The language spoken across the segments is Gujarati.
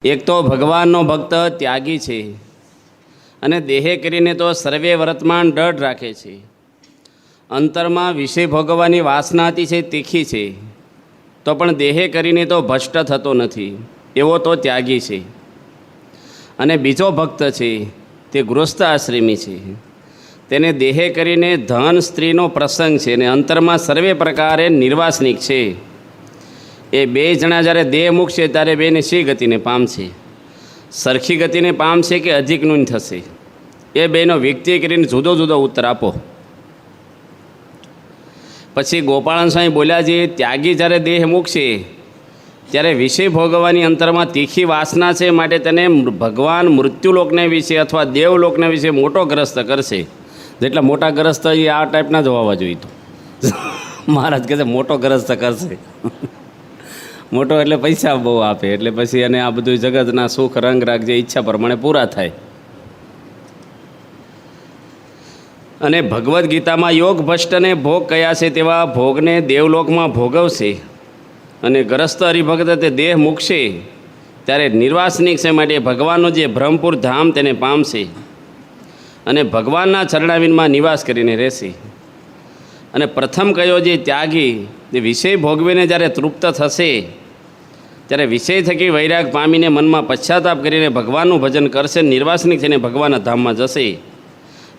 એક તો ભગવાનનો ભક્ત ત્યાગી છે અને દેહે કરીને તો સર્વે વર્તમાન દૃઢ રાખે છે. અંતરમાં વિષય ભોગવવાની વાસના હતી છે, તીખી છે, તો પણ દેહે કરીને તો ભ્રષ્ટ થતો નથી, એવો તો ત્યાગી છે. અને બીજો ભક્ત છે તે ગૃહસ્થ આશ્રમી છે. તેને દેહે કરીને ધન સ્ત્રીનો પ્રસંગ છે અને અંતરમાં સર્વે પ્રકારે નિર્વાસનિક છે. એ બે જણા જ્યારે દેહ મૂકશે ત્યારે બેને શી ગતિને પામશે? સરખી ગતિને પામશે કે અધિકનું થશે? એ બેનો વ્યક્તિ કરીને જુદો જુદો ઉત્તર આપો. પછી ગોપાળન સ્વામી બોલ્યા છે, ત્યાગી જ્યારે દેહ મૂકશે ત્યારે વિષય ભોગવવાની અંતરમાં તીખી વાસના છે, માટે તેને ભગવાન મૃત્યુલોકને વિશે અથવા દેવલોકને વિશે મોટો ગ્રસ્ત કરશે. જેટલા મોટા ગ્રસ્ત એ આ ટાઈપના જ હોવા જોઈએ. તો મહારાજ કહે છે મોટો ગ્રસ્ત કરશે. મોટો એટલે પૈસા બહુ આપે, એટલે પછી અને આ બધું જગતના સુખ રંગ રાગ જે ઈચ્છા પ્રમાણે પૂરા થાય. અને ભગવદ્ ગીતામાં યોગ ભ્રષ્ટને ભોગ કયા છે તેવા ભોગને દેવલોકમાં ભોગવશે. અને ગ્રસ્ત હરિભક્ત તે દેહ મૂકશે ત્યારે નિર્વાસનિક છે, માટે ભગવાનનો જે બ્રહ્મપુર ધામ તેને પામશે અને ભગવાનના ચરણાવીનમાં નિવાસ કરીને રહેશે. અને પ્રથમ કયો જે ત્યાગી જે વિષય ભોગવીને જ્યારે તૃપ્ત થશે ત્યારે વિષય થકી વૈરાગ પામીને મનમાં પશ્ચાતાપ કરીને ભગવાનનું ભજન કરશે, નિર્વાસનિક થઈને ભગવાનના ધામમાં જશે.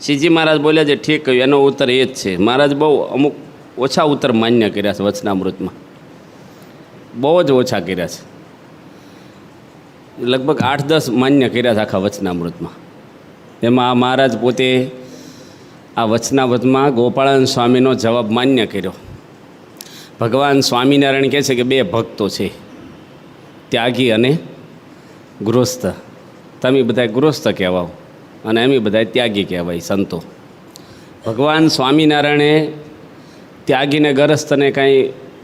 શ્રીજી મહારાજ બોલ્યા જે ઠીક કહ્યું, એનો ઉત્તર એ જ છે. મહારાજ બહુ અમુક ઓછા ઉત્તર માન્ય કર્યા છે વચનામૃતમાં, બહુ જ ઓછા કર્યા છે. લગભગ 8-10 માન્ય કર્યા છે આખા વચનામૃતમાં. એમાં આ મહારાજ પોતે આ વચનામૃતમાં ગોપાળન સ્વામીનો જવાબ માન્ય કર્યો. ભગવાન સ્વામિનારાયણ કહે છે કે બે ભક્તો છે, ત્યાગી અને ગૃહસ્થ. તમે બધા ગૃહસ્થ કહેવાઓ અને અમે બધા ત્યાગી કહેવાય સંતો. ભગવાન સ્વામિનારાયણે ત્યાગીને ગૃહસ્થને કાંઈ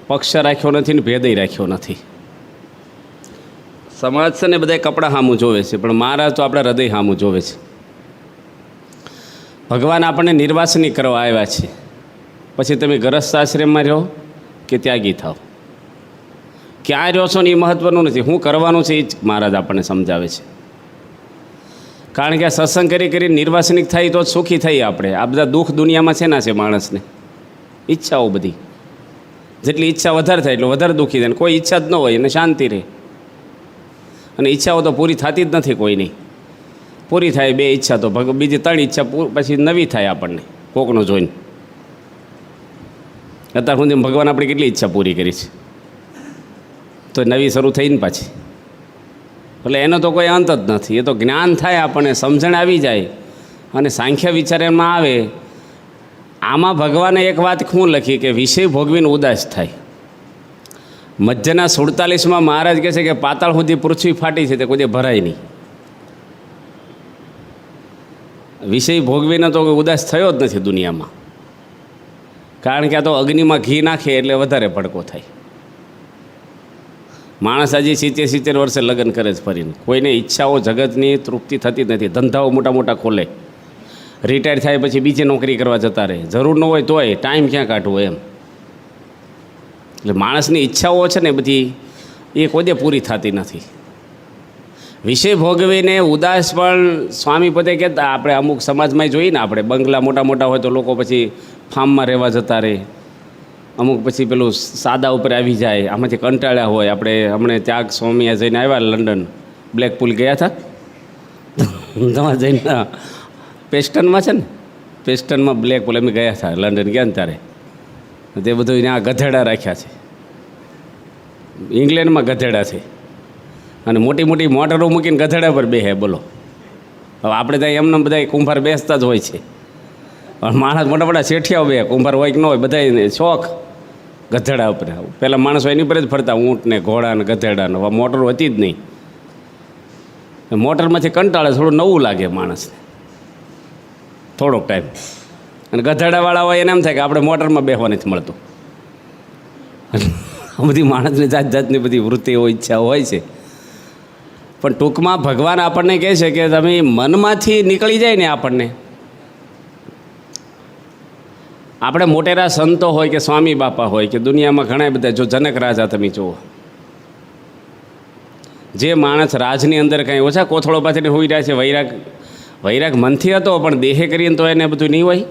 પક્ષ રાખ્યો નથી ને ભેદય રાખ્યો નથી. સમાજ છે ને બધા કપડાં સામું જોવે છે, પણ મહારાજ તો આપણા હૃદય સામું જોવે છે. ભગવાન આપણને નિર્વાસનિક કરવા આવ્યા છે. પછી તમે ગૃહસ્થ આશ્રમમાં રહો કે ત્યાગી થાવ, ક્યાં રહો છો ને એ મહત્ત્વનું નથી, શું કરવાનું છે એ જ મહારાજ આપણને સમજાવે છે. કારણ કે આ સત્સંગ કરી નિર્વાસનિક થાય તો જ સુખી થઈએ આપણે. આ બધા દુઃખ દુનિયામાં છે ના છે માણસને, ઈચ્છાઓ બધી. જેટલી ઈચ્છા વધારે થાય એટલું વધારે દુઃખી થાય. કોઈ ઈચ્છા જ ન હોય એને શાંતિ રહે, અને ઈચ્છાઓ તો પૂરી થતી જ નથી કોઈની. પૂરી થાય 2 ઈચ્છા તો બીજી 3 ઈચ્છા પછી નવી થાય આપણને કોકનો જોઈને. અત્યાર સુધી ભગવાન આપણી કેટલી ઈચ્છા પૂરી કરી છે, તો નવી શરૂ થઈને પાછી. એટલે એનો તો કોઈ અંત જ નથી. એ તો જ્ઞાન થાય, આપણને સમજણ આવી જાય અને સાંખ્ય વિચાર એમાં આવે. આમાં ભગવાને એક વાત શું લખી કે વિષય ભોગવીને ઉદાસ થાય. મધ્યના 47માં મહારાજ કહે છે કે પાતાળ સુધી પૃથ્વી ફાટી છે તે કોઈ ભરાય નહીં. વિષય ભોગવીને તો ઉદાસ થયો જ નથી દુનિયામાં. કારણ કે આ તો અગ્નિમાં ઘી નાખે એટલે વધારે ભડકો થાય. માણસ હજી 70 વર્ષે લગ્ન કરે છે ફરીને. કોઈને ઈચ્છાઓ જગતની તૃપ્તિ થતી જ નથી. ધંધાઓ મોટા મોટા ખોલે, રિટાયર થાય પછી બીજી નોકરી કરવા જતા રહે. જરૂર ન હોય તોય ટાઈમ ક્યાં કાઢવો એમ. એટલે માણસની ઈચ્છાઓ છે ને બધી એ કોઈને પૂરી થતી નથી. વિષય ભોગવીને ઉદાસ પણ સ્વામી પોતે કહેતા, આપણે અમુક સમાજમાં જોઈએ ને, આપણે બંગલા મોટા મોટા હોય તો લોકો પછી ફાર્મમાં રહેવા જતા રહે. અમુક પછી પેલું સાદા ઉપર આવી જાય, આમાંથી કંટાળ્યા હોય. આપણે હમણાં ત્યાગ સ્વામીએ જઈને આવ્યા લંડન, બ્લેકપુલ ગયા હતા તમારે જઈને પેસ્ટનમાં છે ને, પેસ્ટનમાં બ્લેકપુલ અમે ગયા હતા લંડન ગયા ને ત્યારે. તે બધું ત્યાં ગધેડા રાખ્યા છે, ઇંગ્લેન્ડમાં ગધેડા છે. અને મોટી મોટી મોટરો મૂકીને ગધેડા પર બેસે. બોલો, હવે આપણે ત્યાં એમને બધા કુંભાર બેસતા જ હોય છે, પણ માણસ મોટા મોટા શેઠિયાઓ બે કુંભાર હોય કે ન હોય બધાને શોખ ગધેડા ઉપર. પહેલાં માણસો એની ઉપર જ ફરતા, ઊંટ ને ઘોડા ને ગધેડા ને. મોટરો હતી જ નહીં. મોટરમાંથી કંટાળે, થોડું નવું લાગે માણસને થોડોક ટાઈમ. અને ગધેડાવાળા હોય એને એમ થાય કે આપણે મોટરમાં બેસવા નથી મળતું. આ બધી માણસની જાત જાતની બધી વૃત્તિઓ ઈચ્છાઓ હોય છે. પણ ટૂંકમાં ભગવાન આપણને કહે છે કે તમે મનમાંથી નીકળી જાય ને, આપણે મોટેરા સંતો હોય કે સ્વામી બાપા હોય કે દુનિયામાં ઘણા બધા, જો જનક રાજા તમે જુઓ, જે માણસ રાજની અંદર કાંઈ ઓછા કોથળો પાથરીને હોઈ રહ્યા છે, વૈરાગ મનથી હતો પણ દેહે કરીને તો એને બધું નહીં હોય.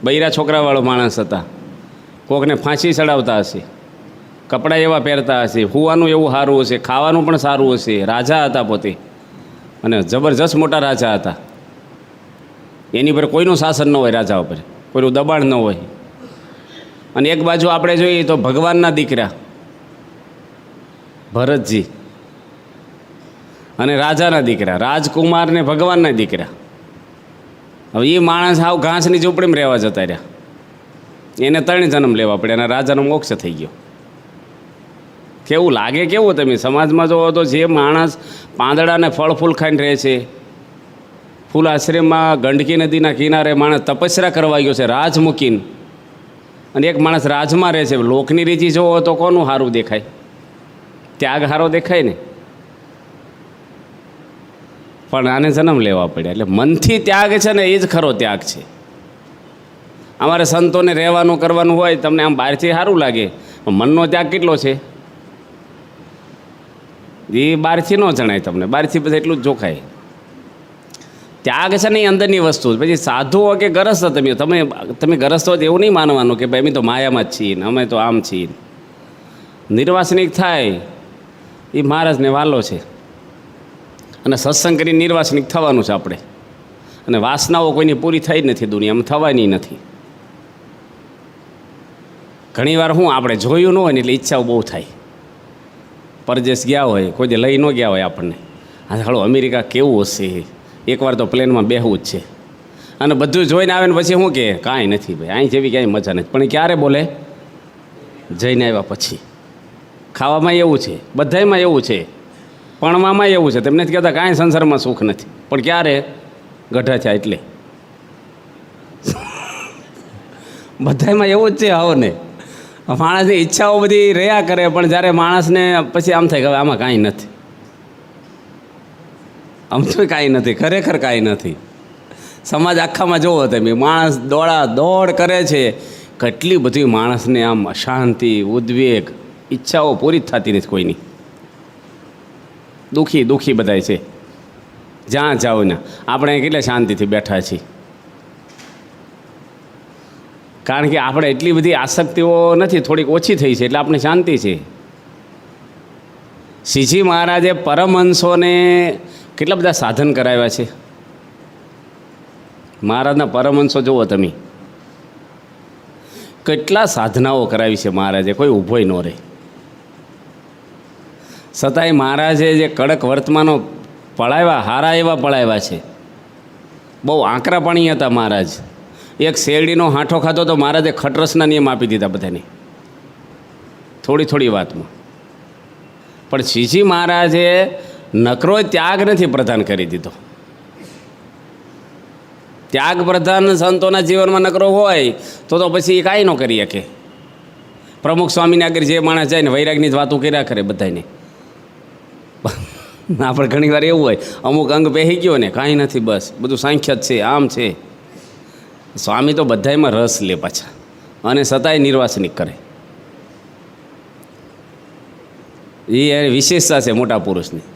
બૈરા છોકરાવાળો માણસ હતા, કોકને ફાંસી ચડાવતા હશે, કપડાં એવા પહેરતા હશે, હુવાનું એવું સારું હશે, ખાવાનું પણ સારું હશે. રાજા હતા પોતે, અને જબરજસ્ત મોટા રાજા હતા. એની પર કોઈનું શાસન ન હોય, રાજા ઉપર કોઈનું દબાણ ન હોય. અને એક બાજુ આપણે જોઈએ તો ભગવાનના દીકરા ભરતજી અને રાજાના દીકરા રાજકુમાર ને ભગવાનના દીકરા. હવે એ માણસ હાવ ઘાસની ઝૂંપડીમાં રહેવા જતા રહ્યા. એને 3 જન્મ લેવા પડ્યા અને રાજાનો મોક્ષ થઈ ગયો. કેવું લાગે? કેવું તમે સમાજમાં જોવો તો જે માણસ પાંદડાને ફળ ફૂલ ખાઈને રહે છે, ફૂલ આશ્રમમાં ગંડકી નદીના કિનારે માણસ તપસ્યા કરવા ગયો છે રાજ મૂકીને, અને એક માણસ રાજમાં રહે છે. લોકની રીતિ જોવો તો કોનું સારું દેખાય? ત્યાગ સારો દેખાય ને. પણ આને જન્મ લેવા પડ્યા. એટલે મનથી ત્યાગ છે ને, એ જ ખરો ત્યાગ છે. અમારે સંતોને રહેવાનું કરવાનું હોય, તમને આમ બહારથી સારું લાગે, પણ મનનો ત્યાગ કેટલો છે એ બહારથી ન જણાય તમને. બહારથી પછી એટલું જ જોખાય. ત્યાગ છે ને એ અંદરની વસ્તુ. પછી સાધુ હો કે ગરસ્ત, તમે ગરસ્ત હોય તો એવું નહીં માનવાનું કે ભાઈ અમે તો માયામાં જ છીએ ને અમે તો આમ છીએ. નિર્વાસનિક થાય એ મહારાજને વાલો છે, અને સત્સંગ કરીને નિર્વાસનિક થવાનું છે આપણે. અને વાસનાઓ કોઈની પૂરી થઈ જ નથી દુનિયામાં, થવાની નથી. ઘણીવાર હું આપણે જોયું ન હોય ને એટલે ઈચ્છાઓ બહુ થાય. પરદેશ ગયા હોય, કોઈ દે લઈ ન ગયા હોય આપણને, હા હાલો અમેરિકા કેવું હશે, એકવાર તો પ્લેનમાં બેહવું જ છે. અને બધું જોઈને આવે ને પછી શું કહે, કાંઈ નથી ભાઈ, અહીં જેવી ક્યાંય મજા નથી. પણ ક્યારે બોલે? જઈને આવ્યા પછી. ખાવામાં એવું છે, બધાયમાં એવું છે, પણવામાં એવું છે. તેમને કહેતા કાંઈ સંસારમાં સુખ નથી, પણ ક્યારે? ગઢા થયા એટલે. બધાયમાં એવું જ છે. આવો ને માણસની ઈચ્છાઓ બધી રહ્યા કરે, પણ જ્યારે માણસને પછી આમ થાય કે હવે આમાં કાંઈ નથી, આમ તો કાંઈ નથી, ખરેખર કાંઈ નથી. સમાજ આખામાં જોવો તમે, માણસ દોડ કરે છે, કેટલી બધી માણસને આમ અશાંતિ, ઉદ્વેગ, ઈચ્છાઓ પૂરી જ થતી નથી કોઈની. દુઃખી બધાય છે. જ્યાં જાઓ ને આપણે કેટલા શાંતિથી બેઠા છીએ, કારણ કે આપણે એટલી બધી આસક્તિઓ નથી, થોડીક ઓછી થઈ છે એટલે આપણે શાંતિ છે. શ્રીજી મહારાજે પરમહંસોને કેટલા બધા સાધન કરાવ્યા છે. મહારાજના પરમહંસો જુઓ તમે, કેટલા સાધનાઓ કરાવી છે મહારાજે, કોઈ ઊભોય ન રહે. છતાંય મહારાજે જે કડક વર્તમાનો પળાવ્યા, હારા એવા પળાવ્યા છે. બહુ આંકરા પાણી હતા મહારાજ. એક શેરડીનો હાંઠો ખાતો તો મહારાજે ખટરસના નિયમ આપી દીધા બધાને, થોડી વાતમાં. પણ શ્રીજી મહારાજે નકરો ત્યાગ નથી પ્રદાન કરી દીધો. ત્યાગ પ્રધાન સંતોના જીવનમાં નકરો હોય તો પછી કાંઈ ન કરી શકે. પ્રમુખ સ્વામીને આગળ જે માણસ જાય ને વૈરાગની જ વાતો કર્યા કરે બધાને. આપણે ઘણી વાર એવું હોય, અમુક અંગ પહેરી ગયો ને કાંઈ નથી, બસ બધું સાંખ્ય જ છે, આમ છે. સ્વામી તો બધામાં રસ લે પાછા, અને છતાંય નિર્વાસનિક કરે. એ વિશેષતા છે મોટા પુરુષની.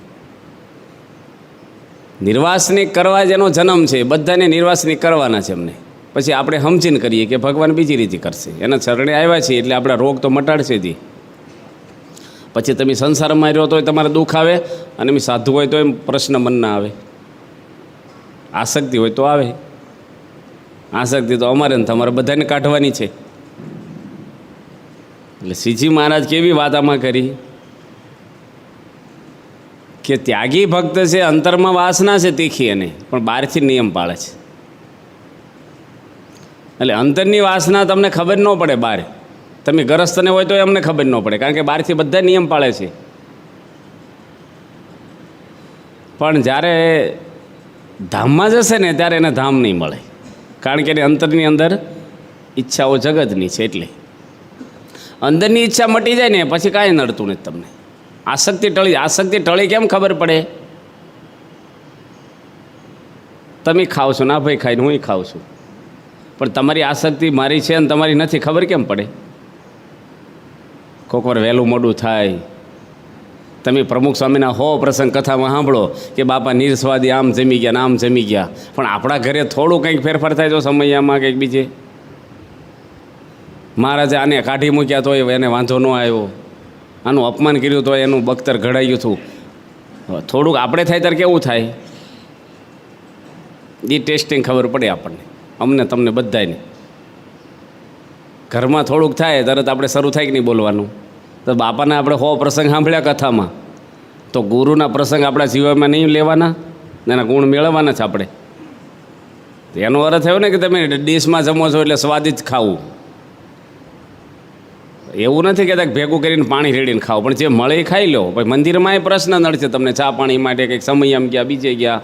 નિર્વાસનિક કરવા જેનો જન્મ છે, બધાને નિર્વાસનિક કરવાના છે એમને. પછી આપણે સમજીને કરીએ કે ભગવાન બીજી રીતે કરશે, એના ચરણે આવ્યા છીએ એટલે આપણા રોગ તો મટાડશે જ. પછી તમે સંસારમાં રહ્યો તો તમારે દુઃખ આવે, અને એમ સાધુ હોય તો એમ પ્રશ્ન મન ના આવે. આસક્તિ હોય તો આવે. આસક્તિ તો અમારે ને તમારે બધાને કાઢવાની છે. એટલે શ્રીજી મહારાજ કેવી વાત આમાં કરી કે ત્યાગી ભક્ત છે, અંતરમાં વાસના છે તીખી, એને પણ બહારથી નિયમ પાળે છે. એટલે અંતરની વાસના તમને ખબર ન પડે. બહાર તમે ગરસ્તને હોય તો એમને ખબર ન પડે, કારણ કે બહારથી બધા નિયમ પાળે છે. પણ જ્યારે ધામમાં જશે ને ત્યારે એને ધામ નહીં મળે, કારણ કે એને અંતરની અંદર ઈચ્છાઓ જગતની છે. એટલે અંદરની ઈચ્છા મટી જાય ને પછી કાંઈ નડતું નથી તમને. આસક્તિ ટળી કેમ ખબર પડે? તમે ખાવ છો ના ભાઈ, ખાઈને હું ખાઉં છું, પણ તમારી આસક્તિ મારી છે અને તમારી નથી, ખબર કેમ પડે? કોઈક વાર વહેલું મોડું થાય, તમે પ્રમુખ સ્વામીના પ્રસંગ કથામાં સાંભળો કે બાપા નિરસ્વાદી આમ જમી ગયા ને આમ જમી ગયા, પણ આપણા ઘરે થોડું કંઈક ફેરફાર થાય તો સમયમાં કંઈક બીજે મહારાજે આને કાઢી મૂક્યા તો એને વાંધો ન આવ્યો, આનું અપમાન કર્યું તો એનું બખ્તર ઘડાયું હતું. થોડુંક આપણે થાય ત્યારે કેવું થાય એ ટેસ્ટિંગ ખબર પડે આપણને, અમને તમને બધાને. ઘરમાં થોડુંક થાય તરત આપણે શરૂ થાય કે નહીં બોલવાનું. તો બાપાના આપણે પ્રસંગ સાંભળ્યા કથામાં, તો ગુરુના પ્રસંગ આપણા જીવનમાં નહીં લેવાના, એના ગુણ મેળવવાના છે આપણે. એનો અર્થ થયો ને કે તમે ડીશમાં જમો છો એટલે સ્વાદિત ખાવું, એવું નથી કહેતા ભેગું કરીને પાણી રેડીને ખાઓ, પણ જે મળે એ ખાઈ લો. પછી મંદિરમાં એ પ્રશ્ન નડશે તમને ચા પાણી માટે, કંઈક સમય આમ ગયા બીજે ગયા.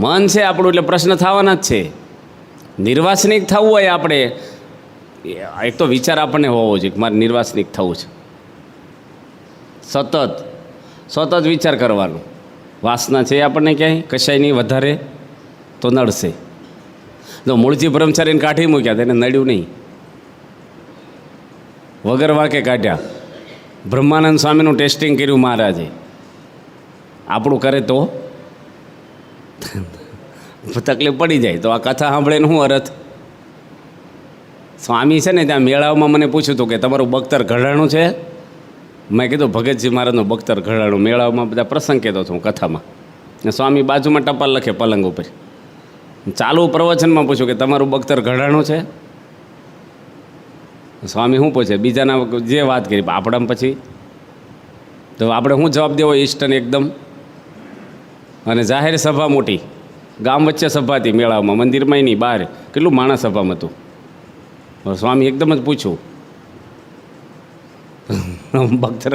મન છે આપણું એટલે પ્રશ્ન થવાના જ છે. નિર્વાસનિક થવું હોય આપણે, એક તો વિચાર આપણને હોવો જોઈએ કે મારે નિર્વાસનિક થવું છે. સતત વિચાર કરવાનો. વાસના છે આપણને ક્યાંય કશાય નહીં વધારે તો નડશે. જો મૂળજી બ્રહ્મચારીને કાઢી મૂક્યા તેને નડ્યું નહીં, વગર વાંકે કાઢ્યા. બ્રહ્માનંદ સ્વામીનું ટેસ્ટિંગ કર્યું મહારાજે, આપણું કરે તો તકલીફ પડી જાય. તો આ કથા સાંભળીને શું અર્થ? સ્વામી છે ને ત્યાં મેળાઓમાં મને પૂછ્યું હતું કે તમારું બખ્તર ઘડાણું છે? મેં કીધું ભગતજી મહારાજનું બખ્તર ઘડાણું. મેળાઓમાં બધા પ્રસંગ કહેતો હતો હું કથામાં, ને સ્વામી બાજુમાં ટપાલ લખે પલંગ ઉપર. ચાલુ પ્રવચનમાં પૂછ્યું કે તમારું બખ્તર ઘડાણું છે? સ્વામી શું પૂછે? બીજાના જે વાત કરી આપણામાં, પછી તો આપણે શું જવાબ દેવો ઈષ્ટને એકદમ? અને જાહેર સભા મોટી, ગામ વચ્ચે સભા હતી મેળાઓમાં, મંદિરમાં નહીં બહાર, કેટલું માણસ સભામાં હતું. સ્વામી એકદમ જ પૂછ્યું બખ્તર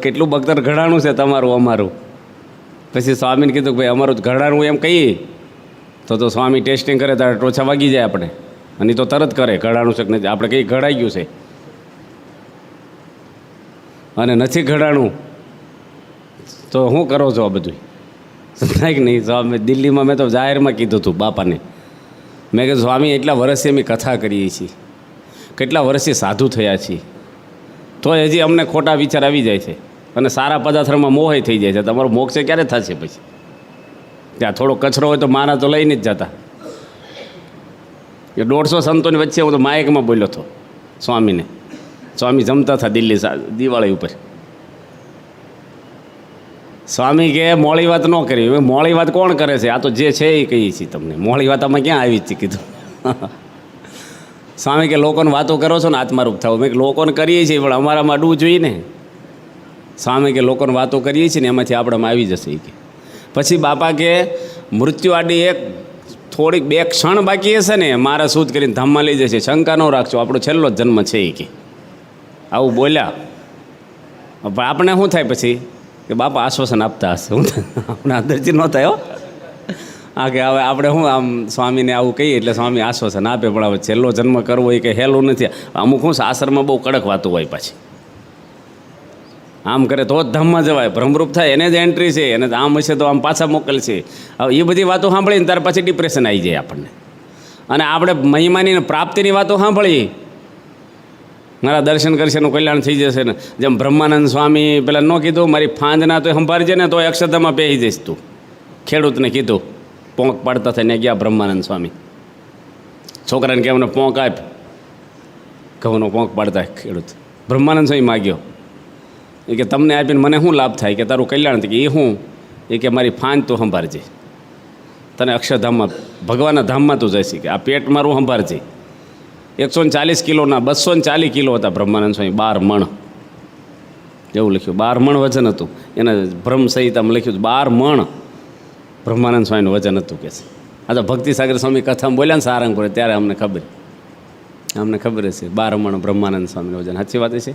કેટલું બખ્તર ઘડાણું છે તમારું અમારું? પછી સ્વામીને કીધું કે ભાઈ અમારું ઘડાણું એમ કહીએ તો સ્વામી ટેસ્ટિંગ કરે ત્યારે ટોચા વાગી જાય આપણે, અને તો તરત કરે ઘડાણું છે કે નથી. આપણે કંઈ ઘડાઈ ગયું છે અને નથી ઘડાણું તો શું કરો છો આ બધું? થાય કે નહીં? સ્વામી દિલ્હીમાં મેં તો જાહેરમાં કીધું હતું બાપાને, મેં કીધું સ્વામી એટલા વર્ષથી અમે કથા કરીએ છીએ, કેટલા વર્ષથી સાધુ થયા છીએ, તો હજી અમને ખોટા વિચાર આવી જાય છે અને સારા પદાર્થમાં મોહ થઈ જાય છે. તમારો મોક્ષ ક્યારે થશે? પછી ત્યાં થોડો કચરો હોય તો મારા તો લઈને જ જતા. એ 150 સંતોની વચ્ચે હું તો માયકમાં બોલ્યો હતો સ્વામીને. સ્વામી જમતા હતા દિલ્હી દિવાળી ઉપર. સ્વામી કે મોડી વાત ન કરી. મોડી વાત કોણ કરે છે? આ તો જે છે એ કહીએ છીએ તમને. મોડી વાત આમાં ક્યાં આવી જ કીધું. સ્વામી કે લોકોને વાતો કરો છો ને આત્મારૂપ થાવ. મેં લોકોને કરીએ છીએ પણ અમારામાં અડવું જોઈએ ને. સ્વામી કે લોકોને વાતો કરીએ છીએ ને એમાંથી આપણામાં આવી જશે કે. પછી બાપા કે મૃત્યુ આડી એક થોડીક 2 ક્ષણ બાકી હશે ને મારા શુદ્ધ કરીને ધામમાં લઈ જશે, શંકા ન રાખજો, આપણો છેલ્લો જ જન્મ છે એ કે. આવું બોલ્યા. પણ આપણે શું થાય પછી કે બાપા આશ્વાસન આપતા હશે, હું આપણે અંદરથી ન થાય હો. હા કે હવે આપણે શું આમ સ્વામીને આવું કહીએ એટલે સ્વામી આશ્વાસન આપે, પણ હવે છેલ્લો જન્મ કરવો એ કંઈ હેલું નથી. અમુક શું શાસ્ત્રમાં બહુ કડક વાતો હોય, પાછી આમ કરે તો જ ધામમાં જવાય, ભ્રમરૂપ થાય એને જ એન્ટ્રી છે, એને આમ હશે તો આમ પાછા મોકલશે. હવે એ બધી વાતો સાંભળીને ત્યાર પછી ડિપ્રેશન આવી જાય આપણને. અને આપણે મહિમાની પ્રાપ્તિની વાતો સાંભળીએ, મારા દર્શન કરશે એનું કલ્યાણ થઈ જશે ને. જેમ બ્રહ્માનંદ સ્વામી પેલા ન કીધું મારી ફાંદના તો સંભાળજે ને તો અક્ષરધામમાં પહેરી જઈશ તું. ખેડૂતને કીધું, પોંક પાડતા થઈને ગયા બ્રહ્માનંદ સ્વામી. છોકરાને કે અમને પોંક આપ, ઘઉંનો પોંક પાડતા ખેડૂત. બ્રહ્માનંદ સ્વામી માગ્યો એ કે તમને આપીને મને શું લાભ થાય? કે તારું કલ્યાણ થાય. કે એ શું? એ કે મારી ફાંદ તું સંભાળજે, તને અક્ષરધામમાં ભગવાનના ધામમાં તું જઈશ. કે આ પેટ મારું સંભાળજે. 140 કિલોના 240 કિલો હતા બ્રહ્માનંદ સ્વામી, 12 મણ એવું લખ્યું. 12 મણ વજન હતું. એના બ્રહ્મ સંહિતામાં લખ્યું 12 મણ બ્રહ્માનંદ સ્વામીનું વજન હતું કે છે. આ તો ભક્તિસાગર સ્વામી કથામાં બોલ્યા ને સારંગપુરે, ત્યારે અમને ખબર છે 12 મણ બ્રહ્માનંદ સ્વામીનું વજન. સાચી વાત છે?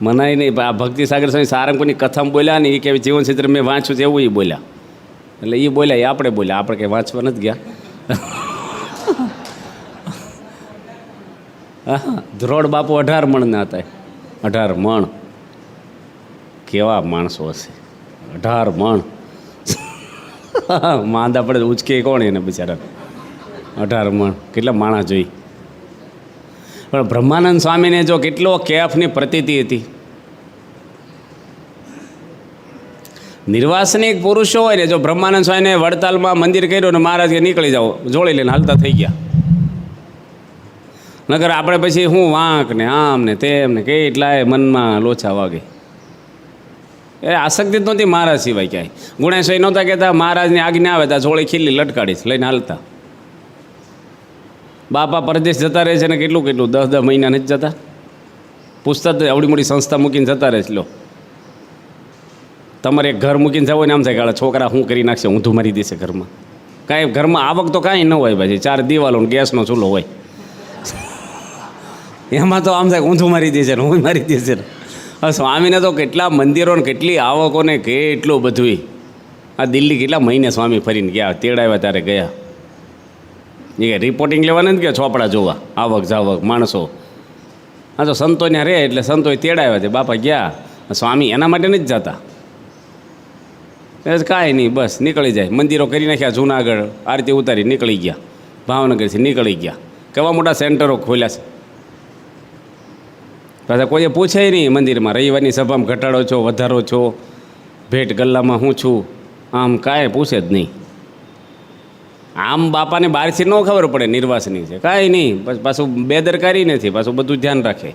મનાય નહીં. આ ભક્તિસાગર સ્વામી સારંગપુરની કથામાં બોલ્યા ને એ કે જીવન ચિત્ર મેં વાંચ્યું છે એવું એ બોલ્યા. એટલે એ બોલ્યા એ આપણે બોલ્યા, આપણે કંઈ વાંચવા નથી ગયા. હા, ધ્રોડ બાપુ 18 મણના હતા. 18 મણ. કેવા માણસો હશે! 18 મણ. માંદા પડે ઉચકે કોણ એને બિચારા? 18 મણ કેટલા માણસ જોઈ. પણ બ્રહ્માનંદ સ્વામીને જો કેટલો કેફની પ્રતીતિ હતી. નિર્વાસનિક પુરુષો હોય ને, જો બ્રહ્માનંદ સ્વામીને વડતાલમાં મંદિર કર્યું ને મહારાજ કે નીકળી જાઓ, જોડી લઈને હાલતા થઈ ગયા. નકર આપણે પછી હું વાંક ને આમ ને તેમ ને કેટલાય મનમાં લોચા વાગે. એ આસક્તિ જ નહોતી મહારાજ સિવાય ક્યાંય. ગુણેશ્વરી નહોતા કહેતા મહારાજની આજ્ઞા આવે ત્યાં જોડી ખીલી લટકાડીશ લઈને હાલતા. બાપા પરદેશ જતા રહે છે ને કેટલું 10 મહિના નથી જતા. પૂછતા જ આવડી મોટી સંસ્થા મૂકીને જતા રહે છે. લો તમારે એક ઘર મૂકીને જવો ને આમ થાય કે છોકરા શું કરી નાખશે, ઊંધું મારી દેશે ઘરમાં. કાંઈ ઘરમાં આવક તો કાંઈ ન હોય ભાઈ, 4 દિવાલો ગેસનો ચૂલો હોય, એમાં તો આમ થાય ઊંધું મારી દેશે ને હું મારી દેશે ને. હવે સ્વામીને તો કેટલા મંદિરો ને કેટલી આવકો ને કેટલું બધું. આ દિલ્હી કેટલા મહિને સ્વામી ફરીને ગયા, તેડાવ્યા ત્યારે ગયા. એ રિપોર્ટિંગ લેવાને જ કે ચોપડા જોવા, આવક જાવક માણસો. હા તો સંતો ત્યાં રહે એટલે સંતોએ તેડાવ્યા છે. બાપા ગયા, સ્વામી એના માટે નથી જતા. કાંઈ નહીં, બસ નીકળી જાય. મંદિરો કરી નાખ્યા, જૂનાગઢ આરતી ઉતારી નીકળી ગયા, ભાવનગરથી નીકળી ગયા. કેવા મોટા સેન્ટરો ખોલ્યા છે. પાછા કોઈએ પૂછે નહીં મંદિરમાં, રવિવારની સભામાં ઘટાડો છો, વધારો છો, ભેટ ગલ્લામાં હું છું, આમ કાંઈ પૂછે જ નહીં. આમ બાપાને બહારથી ન ખબર પડે નિર્વાસની છે, કાંઈ નહીં. પછી પાછું બેદરકારી નથી, પાછું બધું ધ્યાન રાખે.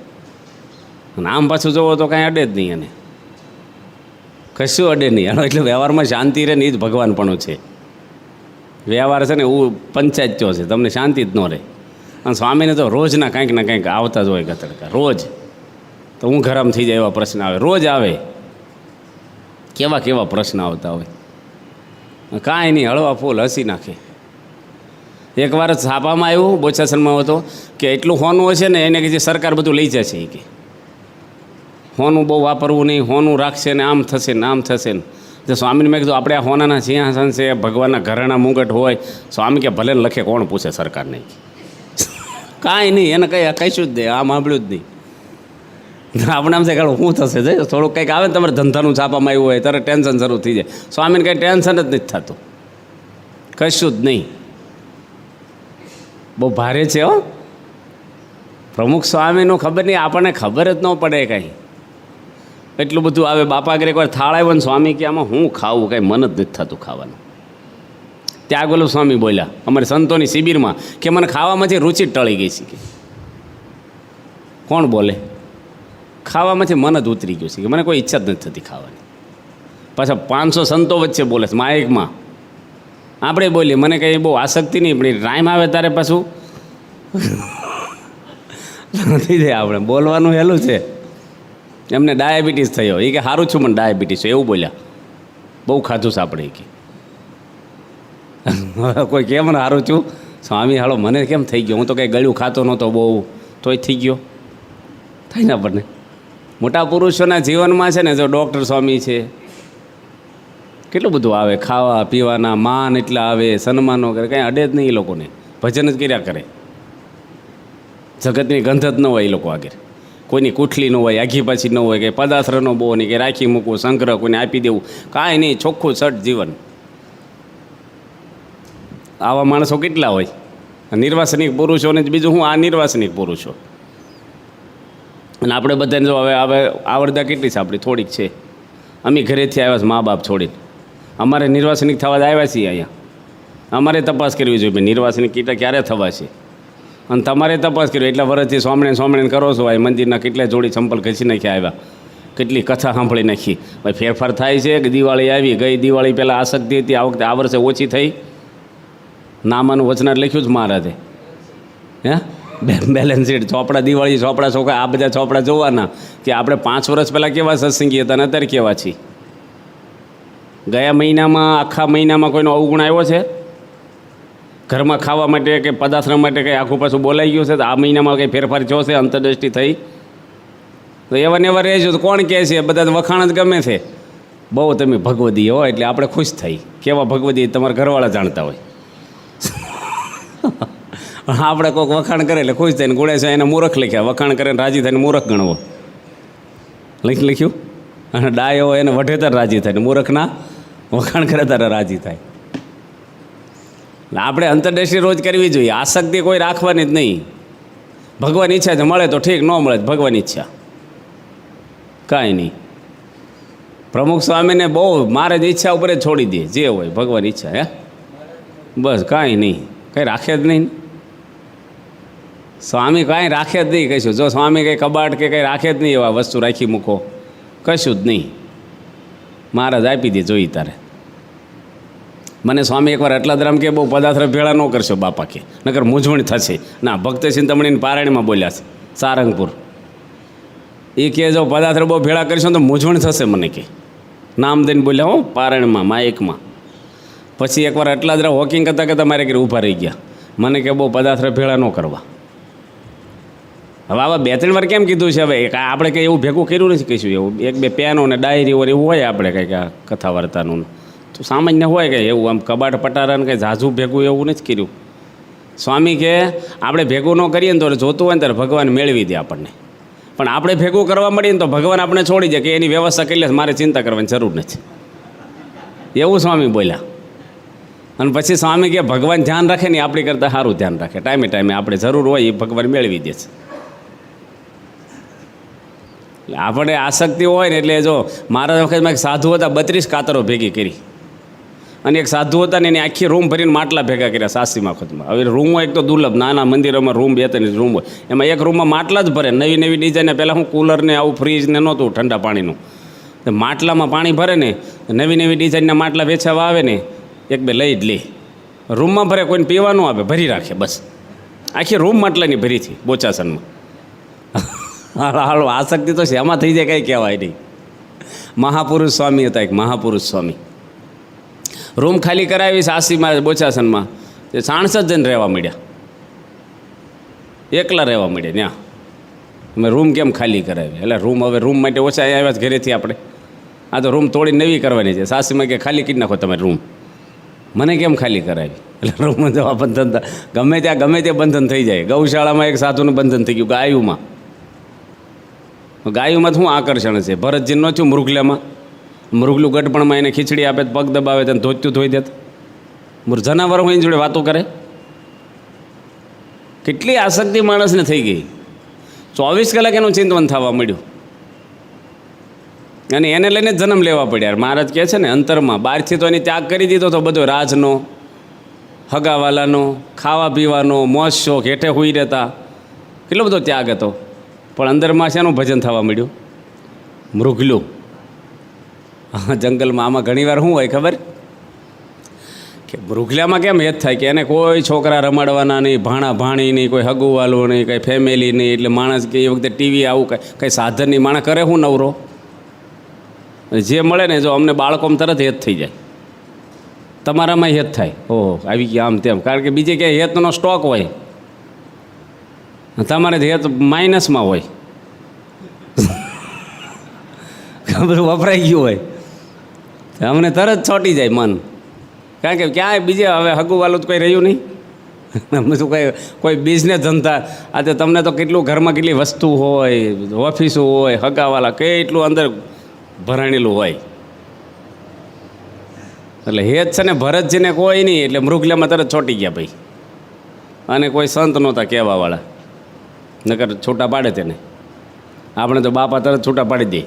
અને આમ પાછું જોવો તો કાંઈ અડે જ નહીં, અને કશું અડે નહીં. એટલે વ્યવહારમાં શાંતિ રહે ને એ જ ભગવાનપણું છે. વ્યવહાર છે ને એવું પંચાયતો છે, તમને શાંતિ જ ન રહે. અને સ્વામીને તો રોજના કંઈક ને કંઈક આવતા જ હોય ગતડકા, રોજ. તો હું ગરમ થઈ જાય એવા પ્રશ્ન આવે, રોજ આવે. કેવા કેવા પ્રશ્ન આવતા હોય, કાંઈ નહીં, હળવા ફૂલ હસી નાખે. એકવાર છાપામાં આવ્યું, બોચાસનમાં હતો કે એટલું હોનું હશે ને એને કે જે સરકાર બધું લઈ જશે. એ કે હોનું બહુ વાપરવું નહીં, હોનું રાખશે ને આમ થશે ને આમ થશે ને. તો સ્વામીને મેં કીધું આપણે આ હોનાના સિંહાસન છે, ભગવાનના ઘરેણા મુંગટ હોય. સ્વામી કે ભલે લખે, કોણ પૂછે સરકારને. કાંઈ નહીં, એને કંઈ કહીશું જ નહીં, આમ સાંભળ્યું જ નહીં. આપણે આમ થાય કે શું થશે, જાય થોડુંક કંઈક આવે ને તમારે ધંધાનું છાપામાં આવ્યું હોય ત્યારે ટેન્શન શરૂ થઈ જાય. સ્વામીને કંઈ ટેન્શન જ નથી થતું, કશું જ નહીં. બહુ ભારે છે હો પ્રમુખ સ્વામીનું. ખબર નહીં, આપણને ખબર જ ન પડે કાંઈ. એટલું બધું આવે. બાપા આગળ એકવાર થાળ આવ્યો ને સ્વામી કે આમાં હું ખાવું, કાંઈ મન જ નથી થતું ખાવાનું. ત્યાં ગોલું સ્વામી બોલ્યા અમારી સંતોની શિબિરમાં કે મને ખાવામાંથી રુચિ ટળી ગઈ છે. કે કોણ બોલે? ખાવામાંથી મન જ ઉતરી ગયું છે, કે મને કોઈ ઈચ્છા જ નથી થતી ખાવાની. પાછા 500 સંતો વચ્ચે બોલે છે માઇકમાં. આપણે બોલીએ, મને કંઈ બહુ આસક્તિ નહીં, પણ ટાઈમ આવે ત્યારે પાછું થઈ જાય. આપણે બોલવાનું હેલું છે. એમને ડાયાબિટીસ થયો, એ કે સારું છું મને ડાયાબિટીસ છે એવું બોલ્યા. બહુ ખાધું છે આપણે. કે કોઈ કેમ ને સારું છું સ્વામી, હાલો મને કેમ થઈ ગયો, હું તો કંઈ ગળ્યું ખાતો નહોતો બહુ, તોય થઈ ગયો. થાય ને આપણને. મોટા પુરુષોના જીવનમાં છે ને, જો ડૉક્ટર સ્વામી છે, કેટલું બધું આવે, ખાવા પીવાના માન એટલા આવે, સન્માનો કરે, કાંઈ અડે જ નહીં. એ લોકોને ભજન જ કર્યા કરે. જગતની ગંધ જ ન હોય એ લોકો આગળ. કોઈની કુઠલી ન હોય, આઘી પાછી ન હોય, કે પદાર્થનો બહુ નહીં, કે રાખી મૂકવું, સંગ્રહ કોઈને આપી દેવું, કાંઈ નહીં. ચોખ્ખું સટ જીવન. આવા માણસો કેટલા હોય. નિર્વાસનિક પુરુષોને જ બીજું હું, આ નિર્વાસનિક પુરુષો. અને આપણે બધાને જો હવે આવડતા કેટલી છે આપણી? થોડીક છે. અમે ઘરેથી આવ્યા છે મા બાપ છોડીને. અમારે નિર્વાસનિક થવા જ આવ્યા છીએ અહીંયા. અમારે તપાસ કરવી જોઈએ નિર્વાસનિક કીટા ક્યારે થવા છે. અને તમારે તપાસ કરવી. એટલા વર્ષથી સોમણે કરો છો. આ મંદિરના કેટલા જોડી ચંપલ ઘસી નાખ્યા આવ્યા, કેટલી કથા સાંભળી નાખી. ભાઈ ફેરફાર થાય છે કે દિવાળી આવી ગઈ, દિવાળી પહેલાં આસક્તિ હતી, આ વખતે આ વર્ષે ઓછી થઈ. નામાનું વચનાટ લખ્યું જ મહારાજે. હે બેલેન્સ શીટ, ચોપડા, દિવાળી ચોપડા, છોકરા, આ બધા ચોપડા જોવાના કે આપણે 5 વર્ષ પહેલાં કેવા સત્સંગી હતા અને અત્યારે કેવા છીએ. ગયા મહિનામાં, આખા મહિનામાં કોઈનો અવગુણ આવ્યો છે? ઘરમાં ખાવા માટે કે પદાર્થ માટે કંઈ આખું પાછું બોલાઈ ગયું છે? તો આ મહિનામાં કંઈ ફેરફાર થયો છે? અંતરદ્રષ્ટિ થઈ? તો એવા ને એવા રહેજો તો કોણ કહે છે? બધા વખાણ જ ગમે છે. બહુ તમે ભગવદી હો, એટલે આપણે ખુશ થઈ. કેવા ભગવદી તમારા ઘરવાળા જાણતા હોય. આપણે કોઈક વખાણ કરે એટલે ખુશ થઈને ગુણે છે એને મૂર્ખ લખ્યા. વખાણ કરે ને રાજી થઈને મૂર્ખ ગણવો લખ્યું. અને ડાયો એને વઢેતર રાજી થાય, ને મૂર્ખના વખાણ કરે ત્યારે રાજી થાય. આપણે અંતરદેશી રોજ કરવી જોઈએ. આસક્તિ કોઈ રાખવાની જ નહીં. ભગવાન ઈચ્છા છે મળે તો ઠીક, ન મળે તો ભગવાન ઈચ્છા, કાંઈ નહીં. પ્રમુખ સ્વામીને બહુ મારે જ ઈચ્છા ઉપર જ છોડી દે, જે હોય ભગવાન ઈચ્છા. હે બસ કાંઈ નહીં, કંઈ રાખે જ નહીં સ્વામી, કાંઈ રાખે જ નહીં કહીશું. જો સ્વામી કંઈ કબાટ કે કંઈ રાખે જ નહીં, એવા વસ્તુ રાખી મૂકો, કશું જ નહીં. મહારાજ આપી દે જોઈ તારે. મને સ્વામી એકવાર અટલાદરામ કે બહુ પદાર્થ ભેળા ન કરશો બાપા કે, નકર મૂંઝવણ થશે. ના, ભક્ત ચિંતામણીની પારાયણમાં બોલ્યા છે સારંગપુર. એ કે જો પદાર્થ બહુ ભેળા કરશો તો મૂંઝવણ થશે મને કે, નામ દઈને બોલ્યા હો પારાયણમાં માઇકમાં. પછી એકવાર અટલાદરા વોકિંગ કરતાં કરતાં મારે ઘરે ઊભા રહી ગયા. મને કે બહુ પદાર્થ ભેળા ન કરવા. હવે આવા 2-3 વાર કેમ કીધું છે? હવે આપણે કંઈ એવું ભેગું કર્યું નથી કહીશું. એવું 1-2 પેનો ને ડાયરી હોય એવું હોય આપણે કંઈક આ કથા વાર્તાનું તો સામાન્ય હોય કંઈ એવું, આમ કબાટ પટારાને કંઈ ઝાઝું ભેગું એવું નથી કર્યું. સ્વામી કે આપણે ભેગું ન કરીએ ને તો જોતું હોય ને ત્યારે ભગવાન મેળવી દે આપણને, પણ આપણે ભેગું કરવા મળીએ ને તો ભગવાન આપણે છોડી જાય કે એની વ્યવસ્થા કરી લે, મારે ચિંતા કરવાની જરૂર નથી. એવું સ્વામી બોલ્યા. અને પછી સ્વામી કે ભગવાન ધ્યાન રાખે ને આપણી કરતાં સારું ધ્યાન રાખે, ટાઈમે ટાઈમે આપણે જરૂર હોય એ ભગવાન મેળવી દે છે. એટલે આપણે આસક્તિ હોય ને, એટલે જો મારા વખતમાં એક સાધુ હતા, 32 કાતરો ભેગી કરી. અને એક સાધુ હતા ને એની આખી રૂમ ભરીને માટલા ભેગા કર્યા સાસીમાં વખતમાં. હવે રૂમો એક તો દુર્લભ, નાના મંદિરોમાં રૂમ 2-3 રૂમ હોય, એમાં એક રૂમમાં માટલા જ ભરે. નવી નવી ડિઝાઇન, પહેલાં હું કુલર ને આવું ફ્રીજ ને નહોતું ઠંડા પાણીનું, માટલામાં પાણી ભરે ને, નવી નવી ડિઝાઇનના માટલા વેચાવા આવે ને, 1-2 લઈ જ લે. રૂમમાં ભરે, કોઈને પીવાનું આપે, ભરી રાખે. બસ આખી રૂમ માટલાની ભરી હતી બોચાસનમાં. હાલો આસક્તિ તો છે એમાં થઈ જાય, કંઈ કહેવાય નહીં. મહાપુરુષ સ્વામી હતા, એક મહાપુરુષ સ્વામી. રૂમ ખાલી કરાવી સાસીમાં બોચાસનમાં, તે 66 જણ રહેવા મળ્યા, એકલા રહેવા મળ્યા ત્યાં. અમે રૂમ કેમ ખાલી કરાવી? એટલે રૂમ માટે ઓછા આવ્યા જ ઘરેથી આપણે. આ તો રૂમ તોડી નવી કરવાની છે. સાસીમાં કે ખાલી કરી નાખો તમે રૂમ. મને કેમ ખાલી કરાવી? એટલે રૂમમાં જવા બંધન, ગમે ત્યાં બંધન થઈ જાય. ગૌશાળામાં એક સાધુનું બંધન થઈ ગયું, ગાયુમાં શું આકર્ષણ છે? ભરતજી ન થયું મૃગલામાં, મૃગલું ગઢપણમાં એને ખીચડી આપે, પગ દબાવે, તેને ધોત્યું ધોઈ દેત. જનાવરો એની જોડે વાતો કરે. કેટલી આસક્તિ માણસને થઈ ગઈ. 24 કલાક એનું ચિંતન થવા મળ્યું, અને એને લઈને જન્મ લેવા પડ્યા. મહારાજ કહે છે ને અંતરમાં, બહારથી તો એને ત્યાગ કરી દીધો તો બધો, રાજનો, હગાવાલાનો, ખાવા પીવાનો, મોજ શોખ, હેઠે હોઈ રહેતા, કેટલો બધો ત્યાગ હતો. પણ અંદરમાં શેનું ભજન થવા મળ્યું? મૃગલું. જંગલમાં આમાં ઘણીવાર શું હોય ખબર કે મૃગલામાં કેમ હેત થાય કે એને કોઈ છોકરા રમાડવાના નહીં, ભાણા ભાણી નહીં, કોઈ હગુવાલું નહીં, કંઈ ફેમિલી નહીં. એટલે માણસ કે એ વખતે ટીવી આવું કંઈ સાધન નહીં, માણસ કરે શું નવરો? જે મળે ને, જો અમને બાળકોમાં તરત હેત થઈ જાય, તમારામાં હેત થાય, ઓહો આવી ગયા આમ તેમ. કારણ કે બીજે ક્યાંય હેતનો સ્ટોક હોય, તમારે હેત માઇનસમાં હોય, બધું વપરાઈ ગયું હોય, અમને તરત છોટી જાય મન. કારણ કે ક્યાંય બીજે હવે હગુવાલું તો કંઈ રહ્યું નહીં. બધું કોઈ બિઝનેસ ધંધા, આ તો તમને તો કેટલું ઘરમાં કેટલી વસ્તુ હોય, ઓફિસો હોય, હગાવાલા કેટલું અંદર ભરાણેલું હોય. એટલે હેત છે ને ભરતજીને કોઈ નહીં, એટલે મૃગલામાં તરત છોટી ગયા ભાઈ. અને કોઈ સંત નહોતા કહેવાવાળા, નકર છૂટા પાડે તેને. આપણે તો બાપા તરત છૂટા પાડી દે,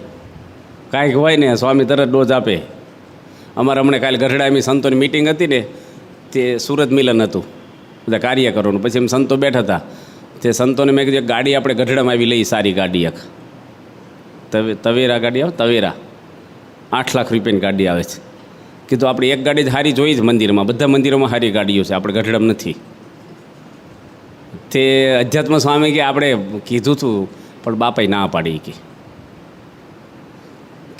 કાંઈક હોય ને સ્વામી તરત ડોઝ આપે. અમારે હમણાં કાલે ગઢડાની સંતોની મિટિંગ હતી ને, તે સુરત મિલન હતું, બધા કાર્યકરોનું. પછી એમ સંતો બેઠા હતા, તે સંતોને મેં કીધું ગાડી આપણે ગઢડામાં આવી લઈ, સારી ગાડી, એક તવેરા ગાડી આવે, તવેરા 8 લાખ રૂપિયાની ગાડી આવે છે. કીધું આપણે એક ગાડી સારી જોઈ જ મંદિરમાં, બધા મંદિરોમાં સારી ગાડીઓ છે, આપણે ગઢડામાં નથી. તે અધ્યાત્મ સ્વામી કે આપણે કીધું હતું, પણ બાપાએ ના પાડી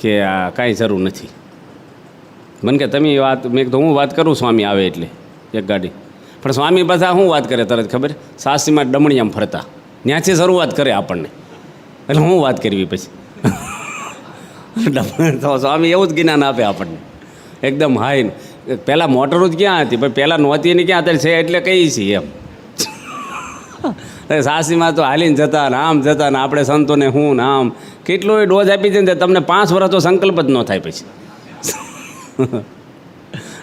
કે આ કાંઈ જરૂર નથી. મને કે તમે વાત, મેં કીધું હું વાત કરું સ્વામી આવે એટલે એક ગાડી. પણ સ્વામી પાછા શું વાત કરે તરત ખબર? સાસીમાં ડમણીયામાં ફરતા, ત્યાંથી શરૂઆત કરે આપણને. એટલે હું વાત કરવી પછી તો સ્વામી એવું જ જ્ઞાન આપે આપણને એકદમ હાઈ. પહેલાં મોટરું જ ક્યાં હતી, પણ પહેલાં નહોતી એની ક્યાં અત્યારે છે, એટલે કઈ છીએ એમ. સાસીમાં તો હાલીને જતા ને આમ જતા ને, આપણે સંતોને હું ને આમ કેટલો ડોઝ આપી દે ને તમને 5 વર્ષ તો સંકલ્પ જ ન થાય પછી.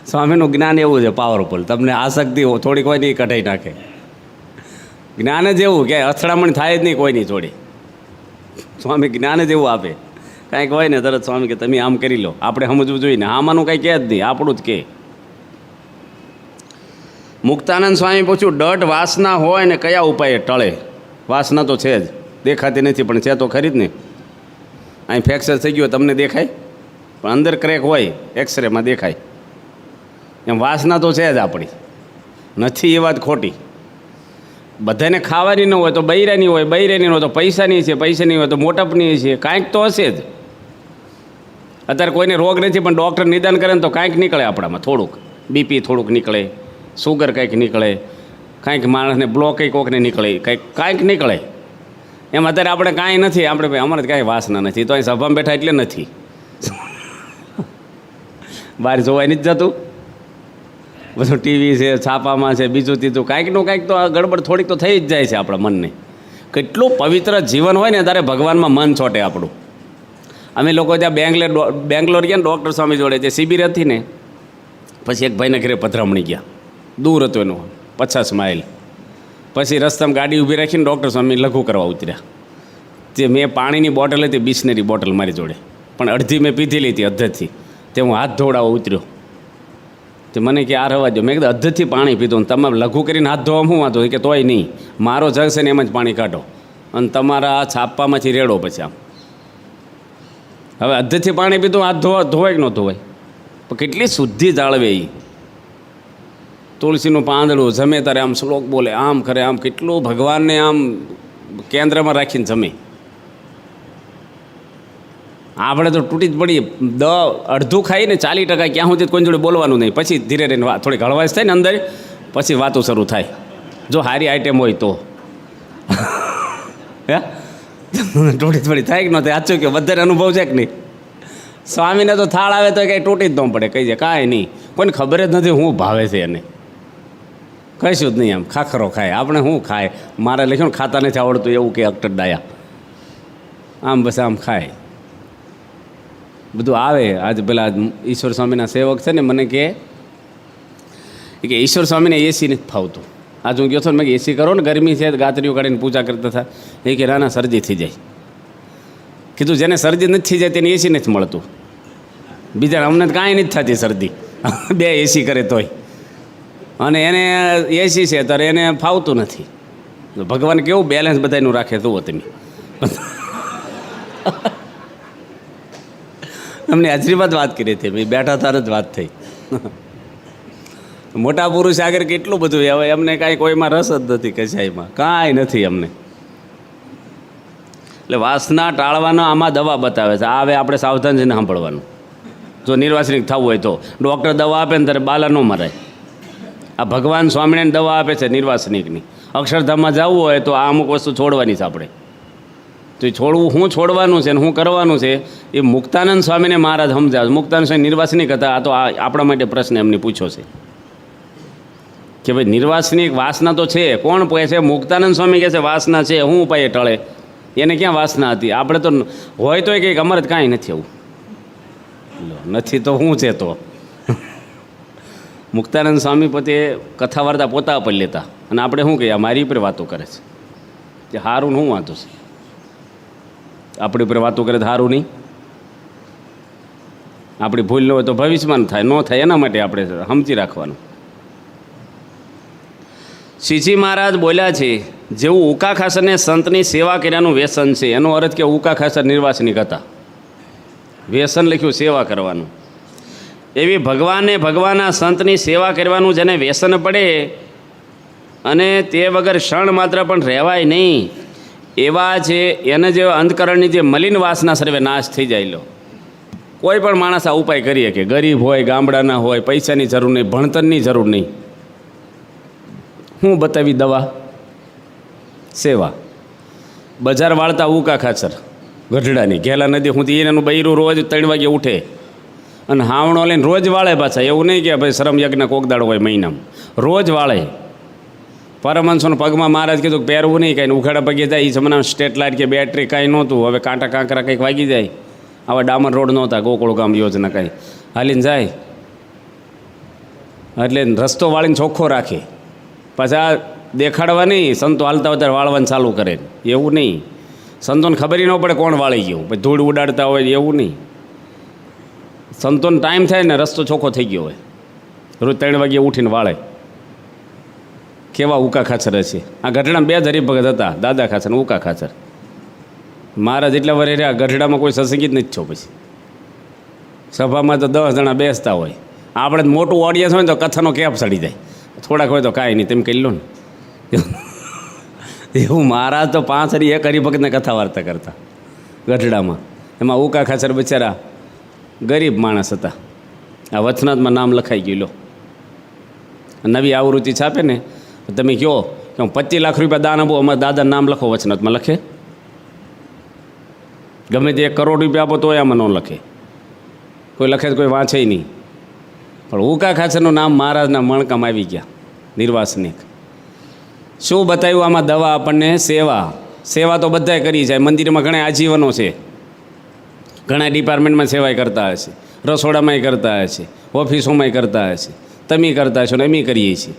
સ્વામીનું જ્ઞાન એવું છે પાવરફુલ, તમને આસક્તિ થોડીક હોય ને એ કઢાઈ નાખે. જ્ઞાન જ એવું કે અથડામણ થાય જ નહીં કોઈની જોડે. સ્વામી જ્ઞાન જ એવું આપે, કાંઈક હોય ને તરત સ્વામી કે તમે આમ કરી લો, આપણે સમજવું જોઈએ ને, આમાંનું કાંઈ કહે જ નહીં, આપણું જ કહે. મુક્તાનંદ સ્વામી પૂછ્યું, દઢ વાસના હોય ને કયા ઉપાય ટળે? વાસના તો છે જ, દેખાતી નથી પણ છે તો ખરી જ ને. અહીં ફ્રેક્ચર થઈ ગયું તમને દેખાય, પણ અંદર ક્રેક હોય એક્સરેમાં દેખાય. એમ વાસના તો છે જ આપણી, નથી એ વાત ખોટી. બધાને ખાવાની ન હોય તો બૈરાની હોય, બૈરાની ન હોય તો પૈસાની છે, પૈસાની હોય તો મોટપની છે, કાંઈક તો હશે જ. અત્યારે કોઈને રોગ નથી પણ ડૉક્ટર નિદાન કરે ને તો કાંઈક નીકળે આપણામાં, થોડુંક બીપી થોડુંક નીકળે, સુગર કંઈક નીકળે, કાંઈક માણસને બ્લોક કોકને નીકળે, કાંઈક નીકળે. એમ અત્યારે આપણે કાંઈ નથી, આપણે ભાઈ અમારે કાંઈ વાસના નથી, તો અહીં સભામાં બેઠા એટલે નથી. બહાર જોવાય નથી જતું, બધું ટીવી છે, છાપામાં છે, બીજું ત્રીજું કાંઈકનું કાંઈક તો ગડબડ થોડીક તો થઈ જ જાય છે આપણા મનને. કેટલું પવિત્ર જીવન હોય ને ત્યારે ભગવાનમાં મન છોટે આપણું. અમે લોકો ત્યાં બેંગ્લોર ગયા ને ડૉક્ટર સ્વામી જોડે, જે શિબિર હતી ને, પછી એક ભાઈને ઘરે પધરામણી ગયા, દૂર હતું એનું 50 માઇલ. પછી રસ્તામાં ગાડી ઊભી રાખીને ડૉક્ટર સ્વામી લઘુ કરવા ઉતર્યા. જે મેં પાણીની બોટલ હતી, બિસ્લેરી બોટલ મારી જોડે, પણ અડધી મેં પીધેલી હતી અધ્ધથી. તે હું હાથ ધોવડાવવા ઉતર્યો, તે મને કે આ રવા દો. મેં કીધું અધ્ધથી પાણી પીધું, તમે લઘુ કરીને હાથ ધોવા શું વાંધો? કે તોય નહીં, મારો જગ છે ને એમ જ પાણી કાઢો અને તમારા છાપામાંથી રેડો પછી આમ. હવે અધ્ધથી પાણી પીધું, હાથ ધોવાય કે ન ધોવાય? પણ કેટલી શુદ્ધિ જાળવે એ. તુલસીનું પાંદડું જમે ત્યારે આમ શ્લોક બોલે, આમ કરે, આમ કેટલું ભગવાનને આમ કેન્દ્રમાં રાખીને જમે. આપણે તો તૂટી જ પડીએ. અડધું ખાઈને 40% ક્યાં સુધી કોઈ જોડે બોલવાનું નહીં, પછી ધીરે ધીરે થોડીક હળવાશ થાય ને અંદર, પછી વાતો શરૂ થાય, જો સારી આઈટમ હોય તો. હે તૂટી પડી થાય કે ન થાય? સાચું કે વધારે અનુભવ છે કે નહીં? સ્વામીને તો થાળ આવે તો કંઈ તૂટી જ ન પડે, કહી જાય કાંઈ નહીં, કોઈને ખબર જ નથી શું ભાવે છે એને, કહીશું જ નહીં. આમ ખાખરો ખાય, આપણે શું ખાય? મારે લખ્યું ને ખાતા નથી આવડતું એવું કે અકટર ડાયા, આમ બસ આમ ખાય બધું આવે. આજ પેલા ઈશ્વર સ્વામીના સેવક છે ને મને કે ઈશ્વર સ્વામીને એસી નથી ફાવતું. આજ હું ગયો હતો ને, મેં એસી કરો ને, ગરમી છે, ગાતરીઓ કાઢીને પૂજા કરતા હતા. એ કે નાના શરદી થઈ જાય. કીધું જેને શરદી નથી થઈ જાય તેને એસી નથી મળતું, બીજા અમને કાંઈ નથી થતી શરદી, 2 એસી કરે તોય. અને એને એસી છે ત્યારે એને ફાવતું નથી. ભગવાન કેવું બેલેન્સ બધાનું રાખે તો તમે. અમને હાજરીમાં જ વાત કરી હતી, મેં બેઠા તાર જ વાત થઈ. મોટા પુરુષ આગળ કેટલું બધું, હવે અમને કાંઈ કોઈમાં રસ જ નથી, કશાયમાં કાંઈ નથી અમને. એટલે વાસના ટાળવાનો આમાં દવા બતાવે છે. હવે આપણે સાવધાન થઈને સાંભળવાનું. જો નિર્વાસનિક થવું હોય તો ડૉક્ટર દવા આપે ને ત્યારે બાલા ન મરાય. આ ભગવાન સ્વામિનારાયણ દવા આપે છે નિર્વાસનિકની. અક્ષરધામમાં જવું હોય તો આ અમુક વસ્તુ છોડવાની છે આપણે. તો છોડવું, શું છોડવાનું છે ને શું કરવાનું છે એ મુક્તાનંદ સ્વામીને મહારાજ સમજાવે. મુક્તાનંદ સ્વામી નિર્વાસનિક હતા, આ તો આપણા માટે પ્રશ્ન એમને પૂછ્યો છે કે ભાઈ નિર્વાસનિક વાસના તો છે, કોણ કહે છે? મુક્તાનંદ સ્વામી કહે છે વાસના છે, શું ઉપાય ટળે? એને ક્યાં વાસના હતી? આપણે તો હોય તો કંઈક, અમારે જ કાંઈ નથી એવું. નથી તો શું છે? તો મુક્તાનંદ સ્વામી પોતે કથા વાર્તા પોતા પર લેતા, અને આપણે શું કહીએ મારી ઉપર વાતો કરે છે, કે સારું શું વાંધો છે? આપણી ઉપર વાતો કરે તો સારું નહીં? આપણી ભૂલ ન હોય તો ભવિષ્યમાં થાય, ન થાય એના માટે આપણે સમજી રાખવાનું. શ્રીજી મહારાજ બોલ્યા છે, જેવું ઉકા ખાસરને સંતની સેવા કર્યાનું વ્યસન છે, એનો અર્થ કે ઉકા ખાસર નિર્વાસનિક હતા, વ્યસન લખ્યું સેવા કરવાનું. એવી ભગવાનના સંતની સેવા કરવાનું જેને વ્યસન પડે અને તે વગર ક્ષણ માત્ર પણ રહેવાય નહીં, એવા છે એને જે અંતકરણની જે મલિન વાસના સર્વે નાશ થઈ જાય. લો કોઈ પણ માણસ આ ઉપાય કરીએ કે ગરીબ હોય, ગામડાના હોય, પૈસાની જરૂર નહીં, ભણતરની જરૂર નહીં, હું બતાવી દવા? સેવા. બજાર વાળતા ઉકા ખાચર ગઢડાની ઘેલા નદી સુધી એનું બૈરું રોજ 3 વાગે ઉઠે અને હાવણો લઈને રોજ વાળે પાછા. એવું નહીં કે ભાઈ શ્રમ યજ્ઞ કોકદાડો હોય મહિનામાં, રોજ વાળે. પરમહંસોના પગમાં મહારાજ કીધું કે પહેરવું નહીં, કાંઈ ઉઘાડા પગે જાય. એ જમાનામાં સ્ટેટ લાઇટ કે બેટરી કાંઈ નહોતું, હવે કાંટા કાંકરા કંઈક વાગી જાય. આવા ડામર રોડ નહોતા, ગોકુળ ગામ યોજના કાંઈ, હાલીને જાય એટલે રસ્તો વાળીને ચોખ્ખો રાખે. પાછા દેખાડવા નહીં, સંતો હાલતા વધારે વાળવાનું ચાલુ કરે એવું નહીં. સંતોને ખબર ન પડે કોણ વાળી ગયું, પછી ધૂળ ઉડાડતા હોય એવું નહીં. સંતોને ટાઈમ થાય ને રસ્તો ચોખ્ખો થઈ ગયો હોય, રોજ 3 વાગ્યે ઉઠીને વાળે. કેવા ઉકા ખાચર છે. આ ગઢડામાં 2 જ હરિભગત હતા, દાદા ખાચર અને ઉકા ખાચર. મારા જેટલા વર્ષ રહ્યા ગઢડામાં કોઈ સત્સંગી જ નથી છો. પછી સભામાં તો 10 જણા બેસતા હોય. આપણે મોટું ઓડિયન્સ હોય ને તો કથાનો કેપ ચડી જાય, થોડાક હોય તો કાંઈ નહીં, તેમ કહી લો ને. એવું મારા તો 5 એક હરિભગતને કથા વાર્તા કરતા ગઢડામાં. એમાં ઉકા ખાચર બિચારા ગરીબ માણસ હતા. આ વચનાથમાં નામ લખાઈ ગયું. લો, નવી આવૃત્તિ છાપે ને તમે કહો કે હું 25 લાખ રૂપિયા દાન આપું, અમારા દાદા નામ લખો, વચનાથમાં લખે. ગમે તે 1 કરોડ રૂપિયા આપો તોય આમાં ન લખે. કોઈ લખે તો કોઈ વાંચે નહીં. પણ ઉકા ખાચરનું નામ મહારાજના મણકામાં આવી ગયા. નિર્વાસનિક શું બતાવ્યું આમાં? દવા આપણને સેવા. સેવા તો બધાએ કરી જાય. મંદિરમાં ઘણા આજીવનો છે, ઘણા ડિપાર્ટમેન્ટમાં સેવાય કરતા હશે, રસોડામાંય કરતા હશે, ઓફિસોમાંય કરતા હશે. તમે કરતા હશો ને અમે કરીએ છીએ.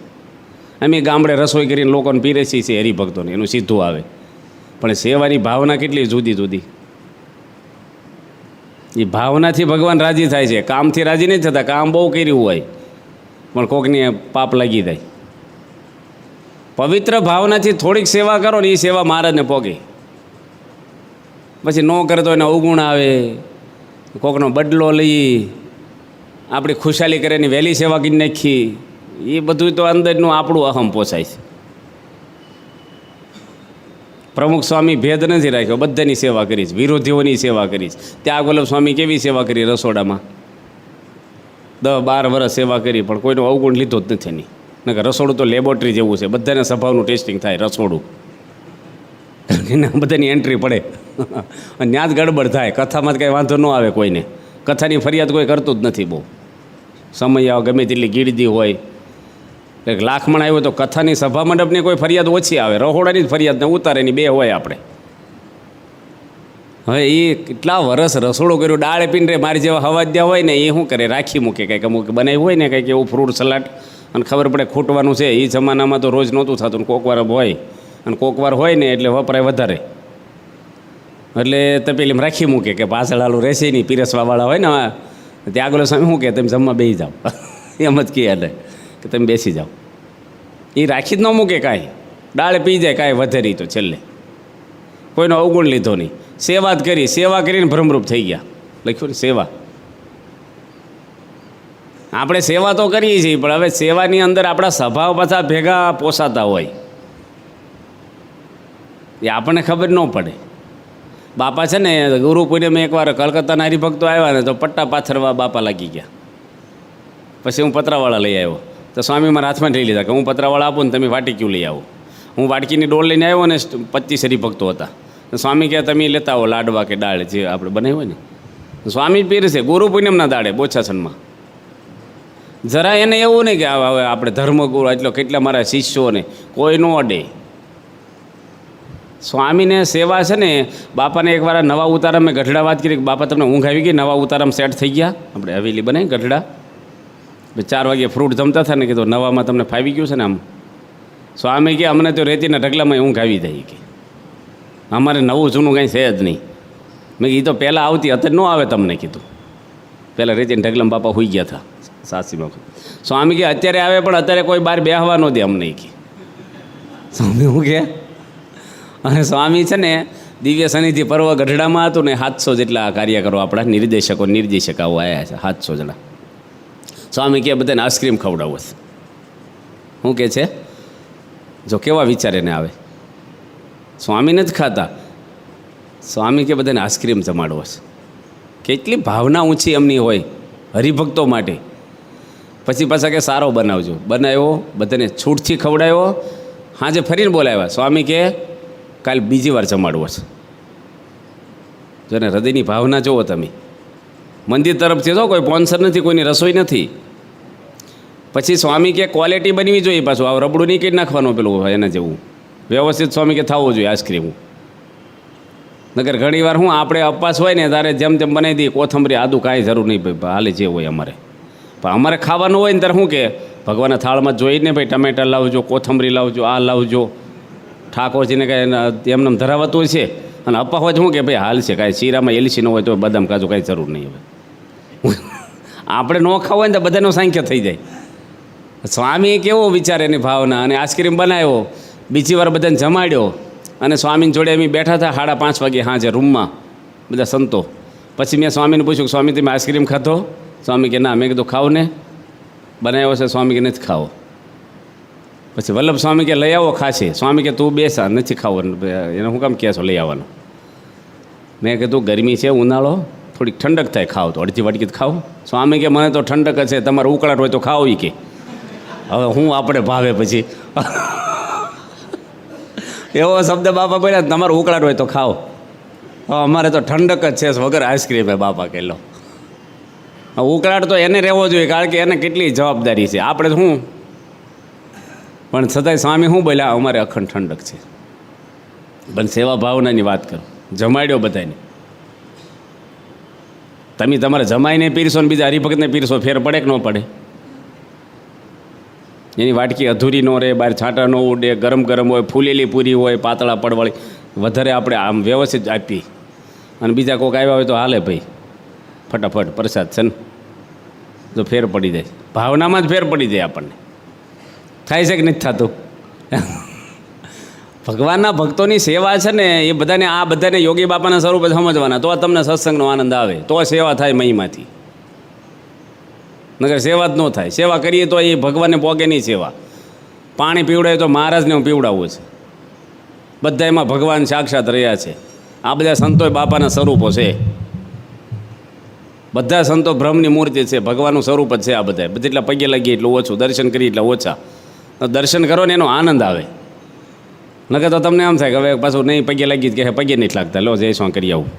અમે ગામડે રસોઈ કરીને લોકોને પીરસીએ છીએ હરિભક્તોને, એનું સીધું આવે. પણ સેવાની ભાવના કેટલી જુદી જુદી. એ ભાવનાથી ભગવાન રાજી થાય છે, કામથી રાજી નથી થતા. કામ બહુ કર્યું હોય પણ કોકની પાપ લાગી જાય. પવિત્ર ભાવનાથી થોડીક સેવા કરો ને, એ સેવા મહારાજને પોગે. પછી ન કરતો એને અવગુણ આવે, કોકનો બદલો લઈ, આપણી ખુશાલી કરે એની વહેલી સેવા કરી નાખી. એ બધું તો અંદરનું આપણું અહમ પોસાય છે. પ્રમુખ સ્વામી ભેદ નથી રાખ્યો, બધાની સેવા કરીશ, વિરોધીઓની સેવા કરીશ. ત્યાં ગોલબ સ્વામી કેવી સેવા કરી રસોડામાં, 10-12 વર્ષ સેવા કરી, પણ કોઈનો અવગુણ લીધો જ નથી એની. નકર રસોડું તો લેબોરેટરી જેવું છે, બધાને સ્વભાવનું ટેસ્ટિંગ થાય રસોડું. એના બધાની એન્ટ્રી પડે અને ત્યાં જ ગડબડ થાય. કથામાં જ કાંઈ વાંધો ન આવે કોઈને. કથાની ફરિયાદ કોઈ કરતું જ નથી. બહુ સમય આવે, ગમે તેટલી ગીરદી હોય, એક લાખમણ આવ્યો તો કથાની સભા મંડપની કોઈ ફરિયાદ ઓછી આવે, રહોડાની જ ફરિયાદ ને ઉતારેની 2 હોય આપણે. હવે એ કેટલા વર્ષ રસોડું કર્યું, દાળ પીને મારી જેવા હવાજ્યા હોય ને એ શું કરે, રાખી મૂકે કંઈક અમુક બનાવ્યું હોય ને કંઈક એવું ફ્રૂટ સલાડ, અને ખબર પડે ખૂટવાનું છે. એ જમાનામાં તો રોજ નહોતું થતું, ને કોકવાર હોય, અને કોકવાર હોય ને એટલે વપરાય વધારે, એટલે તપેલીમાં રાખી મૂકે કે પાછળ આલું રહેશે નહીં. પીરસવાવાળા હોય ને ત્યાં આગળ સામે શું કહે, તમે જમવા બેસી જાઓ, એમ જ કહે એટલે કે તમે બેસી જાઓ. એ રાખી જ ન મૂકે કાંઈ, દાળ પી જાય કાંઈ વધેરી. તો છેલ્લે કોઈનો અવગુણ લીધો નહીં, સેવા જ કરી. સેવા કરીને ભ્રમરૂપ થઈ ગયા. લખ્યું ને સેવા. આપણે સેવા તો કરીએ છીએ, પણ હવે સેવાની અંદર આપણા સ્વભાવ પાછા ભેગા પોસાતા હોય, એ આપણને ખબર ન પડે. બાપા છે ને ગુરુ પૂર્ણિમે એકવાર કલકત્તાના હરિભક્તો આવ્યા ને તો પટ્ટા પાથરવા બાપા લાગી ગયા. પછી હું પતરાવાળા લઈ આવ્યો, તો સ્વામી મારા હાથમાં લઈ લીધા કે હું પતરાવાળા આપું ને તમે વાટીક્યું લઈ આવો. હું વાટકીની ડોલ લઈને આવ્યો ને 25 હરિભક્તો હતા. તો સ્વામી કહે તમે લેતા આવો લાડવા કે દાળ જે આપણે બનાવી હોય ને. સ્વામી પીરસે ગુરુ પૂનમના દાડે બોચાસનમાં. જરા એને એવું નહીં કે હવે આપણે ધર્મગુરુ એટલો કેટલા મારા શિષ્યોને કોઈ ન અડે. સ્વામીને સેવા છે ને. બાપાને એકવાર નવા ઉતારા મેં ગઢડા વાત કરી કે બાપા તમને ઊંઘ આવી ગઈ, નવા ઉતારામાં સેટ થઈ ગયા. આપણે હવેલી બનાવી ગઢડા, 4 વાગે ફ્રૂટ જમતા હતા ને, કીધું નવામાં તમને ફાવી ગયું છે ને આમ. સ્વામી કે અમને તો રેતીના ઢગલામાં ઊંઘ આવી જાય કે અમારે નવું જૂનું કાંઈ છે જ નહીં. મેં કીધું તો પહેલાં આવતી, અત્યારે ન આવે તમને. કીધું પહેલાં રેતીના ઢગલામાં બાપા હોઈ ગયા હતા સાસીમાં. સ્વામી કે અત્યારે આવે પણ અત્યારે કોઈ બહાર બેહવા ન દે અમને કે. સ્વામી હું કે, અને સ્વામી છે ને દિવ્ય સનિધિ પર્વ ગઢડામાં હતું ને 700 જેટલા કાર્યકરો આપણા નિર્દેશકાઓ આવ્યા છે, 700 જણા. સ્વામી કે બધાને આઈસ્ક્રીમ ખવડાવો છે. શું કહે છે? જો કેવા વિચારે ને આવે. સ્વામી નથી ખાતા, સ્વામી કે બધાને આઈસ્ક્રીમ જમાડવો છે. કેટલી ભાવના ઊંચી એમની હોય હરિભક્તો માટે. પછી પાછા કે સારો બનાવજો. બનાવ્યો, બધાને છૂટથી ખવડાવ્યો. હાજે ફરીને બોલાવ્યા. સ્વામી કે કાલ બીજી વાર જમાડવો છે. જોને હૃદયની ભાવના જુઓ તમે. મંદિર તરફથી તો કોઈ સ્પોન્સર નથી, કોઈની રસોઈ નથી. પછી સ્વામી કે ક્વોલિટી બનવી જોઈએ. પાછું આ રબડું નહીં કરી નાખવાનું પેલું એના જેવું વ્યવસ્થિત સ્વામી કે થવું જોઈએ આઈસ્ક્રીમ. નગર ઘણી વાર હું આપણે અપવાસ હોય ને ત્યારે જેમ જેમ બનાવી દઈએ, કોથમરી આદું કાંઈ જરૂર નહીં ભાઈ, હાલે જે હોય અમારે. પણ અમારે ખાવાનું હોય ને ત્યારે શું કે ભગવાનના થાળમાં જોઈને ભાઈ ટમેટા લાવજો, કોથમરી લાવજો, આ લાવજો. ઠાકોરજીને કાંઈ એમને ધરાવતું હોય છે. અને અપાવવા જ શું કે ભાઈ હાલ છે, કાંઈ શીરામાં એલસી ન હોય તો બદામ કાજુ કાંઈ જરૂર નહીં. હવે આપણે ન ખાવું હોય ને તો બધાનો સાંખ્ય થઈ જાય. સ્વામીએ કેવો વિચાર એની ભાવના. અને આઈસ્ક્રીમ બનાવ્યો, બીજી વાર બધાને જમાડ્યો, અને સ્વામીની જોડે અમે બેઠા હતા 5:30 વાગે હાજર રૂમમાં બધા સંતો. પછી મેં સ્વામીને પૂછ્યું, સ્વામી તમે આઈસ્ક્રીમ ખાધો? સ્વામી કે ના. મેં કીધું ખાવ ને, બનાવ્યો છે? સ્વામી કે નથી ખાવો. પછી વલ્લભ સ્વામી કે લઈ આવો ખાશે. સ્વામી કે તું બેસા, નથી ખાવો. એને હું કામ કહેશો લઈ આવવાનું? મેં કીધું ગરમી છે, ઉનાળો, થોડીક ઠંડક થાય, ખાવ તો અડધી વાટકી ખાવ. સ્વામી કે મને તો ઠંડક જ છે, તમારે ઉકળાટ હોય તો ખાવ. એ કે હવે હું આપણે ભાવે પછી એવો શબ્દ બાપા બોલ્યા, તમારે ઉકળાટ હોય તો ખાઓ. અમારે તો ઠંડક જ છે વગર આઈસ્ક્રીમ હે બાપા કે લો. ઉકળાટ તો એને રહેવો જોઈએ, કારણ કે એને કેટલી જવાબદારી છે. આપણે શું પણ છતાંય સ્વામી શું બોલ્યા, અમારે અખંડ ઠંડક છે. પણ સેવા ભાવનાની વાત કરો, જમાડ્યો બધાને. તમે તમારે જમાઈને પીરશો ને બીજા હરિભક્તને પીરશો, ફેર પડે કે ન પડે? એની વાટકી અધૂરી ન રહે, બહાર છાંટા ન ઉડે, ગરમ ગરમ હોય, ફૂલેલી પૂરી હોય, પાતળા પડવાળી, વધારે આપણે આમ વ્યવસ્થિત આપી. અને બીજા કોઈક આવ્યા હોય તો હાલે ભાઈ, ફટાફટ પ્રસાદ છે ને, જો ફેર પડી જાય. ભાવનામાં જ ફેર પડી જાય આપણને. થાય છે કે નથી થતું? ભગવાનના ભક્તોની સેવા છે ને એ બધાને, આ બધાને યોગી બાપાના સ્વરૂપે સમજવાના, તો તમને સત્સંગનો આનંદ આવે, તો સેવા થાય મહીમાંથી. નકર સેવા જ ન થાય. સેવા કરીએ તો એ ભગવાનને પોગે નહીં સેવા. પાણી પીવડાવે તો મહારાજને હું પીવડાવવું છે. બધા એમાં ભગવાન સાક્ષાત રહ્યા છે. આ બધા સંતો બાપાના સ્વરૂપો છે. બધા સંતો બ્રહ્મની મૂર્તિ છે, ભગવાનનું સ્વરૂપ જ છે. આ બધા જેટલા પગે લાગીએ એટલું ઓછું, દર્શન કરીએ એટલા ઓછા. દર્શન કરો ને એનો આનંદ આવે. નકર તો તમને આમ થાય કે હવે પાછું નહીં પગે લાગી જ કે પગે નહીં લાગતા, લો જય સ્વામી કરી આવું.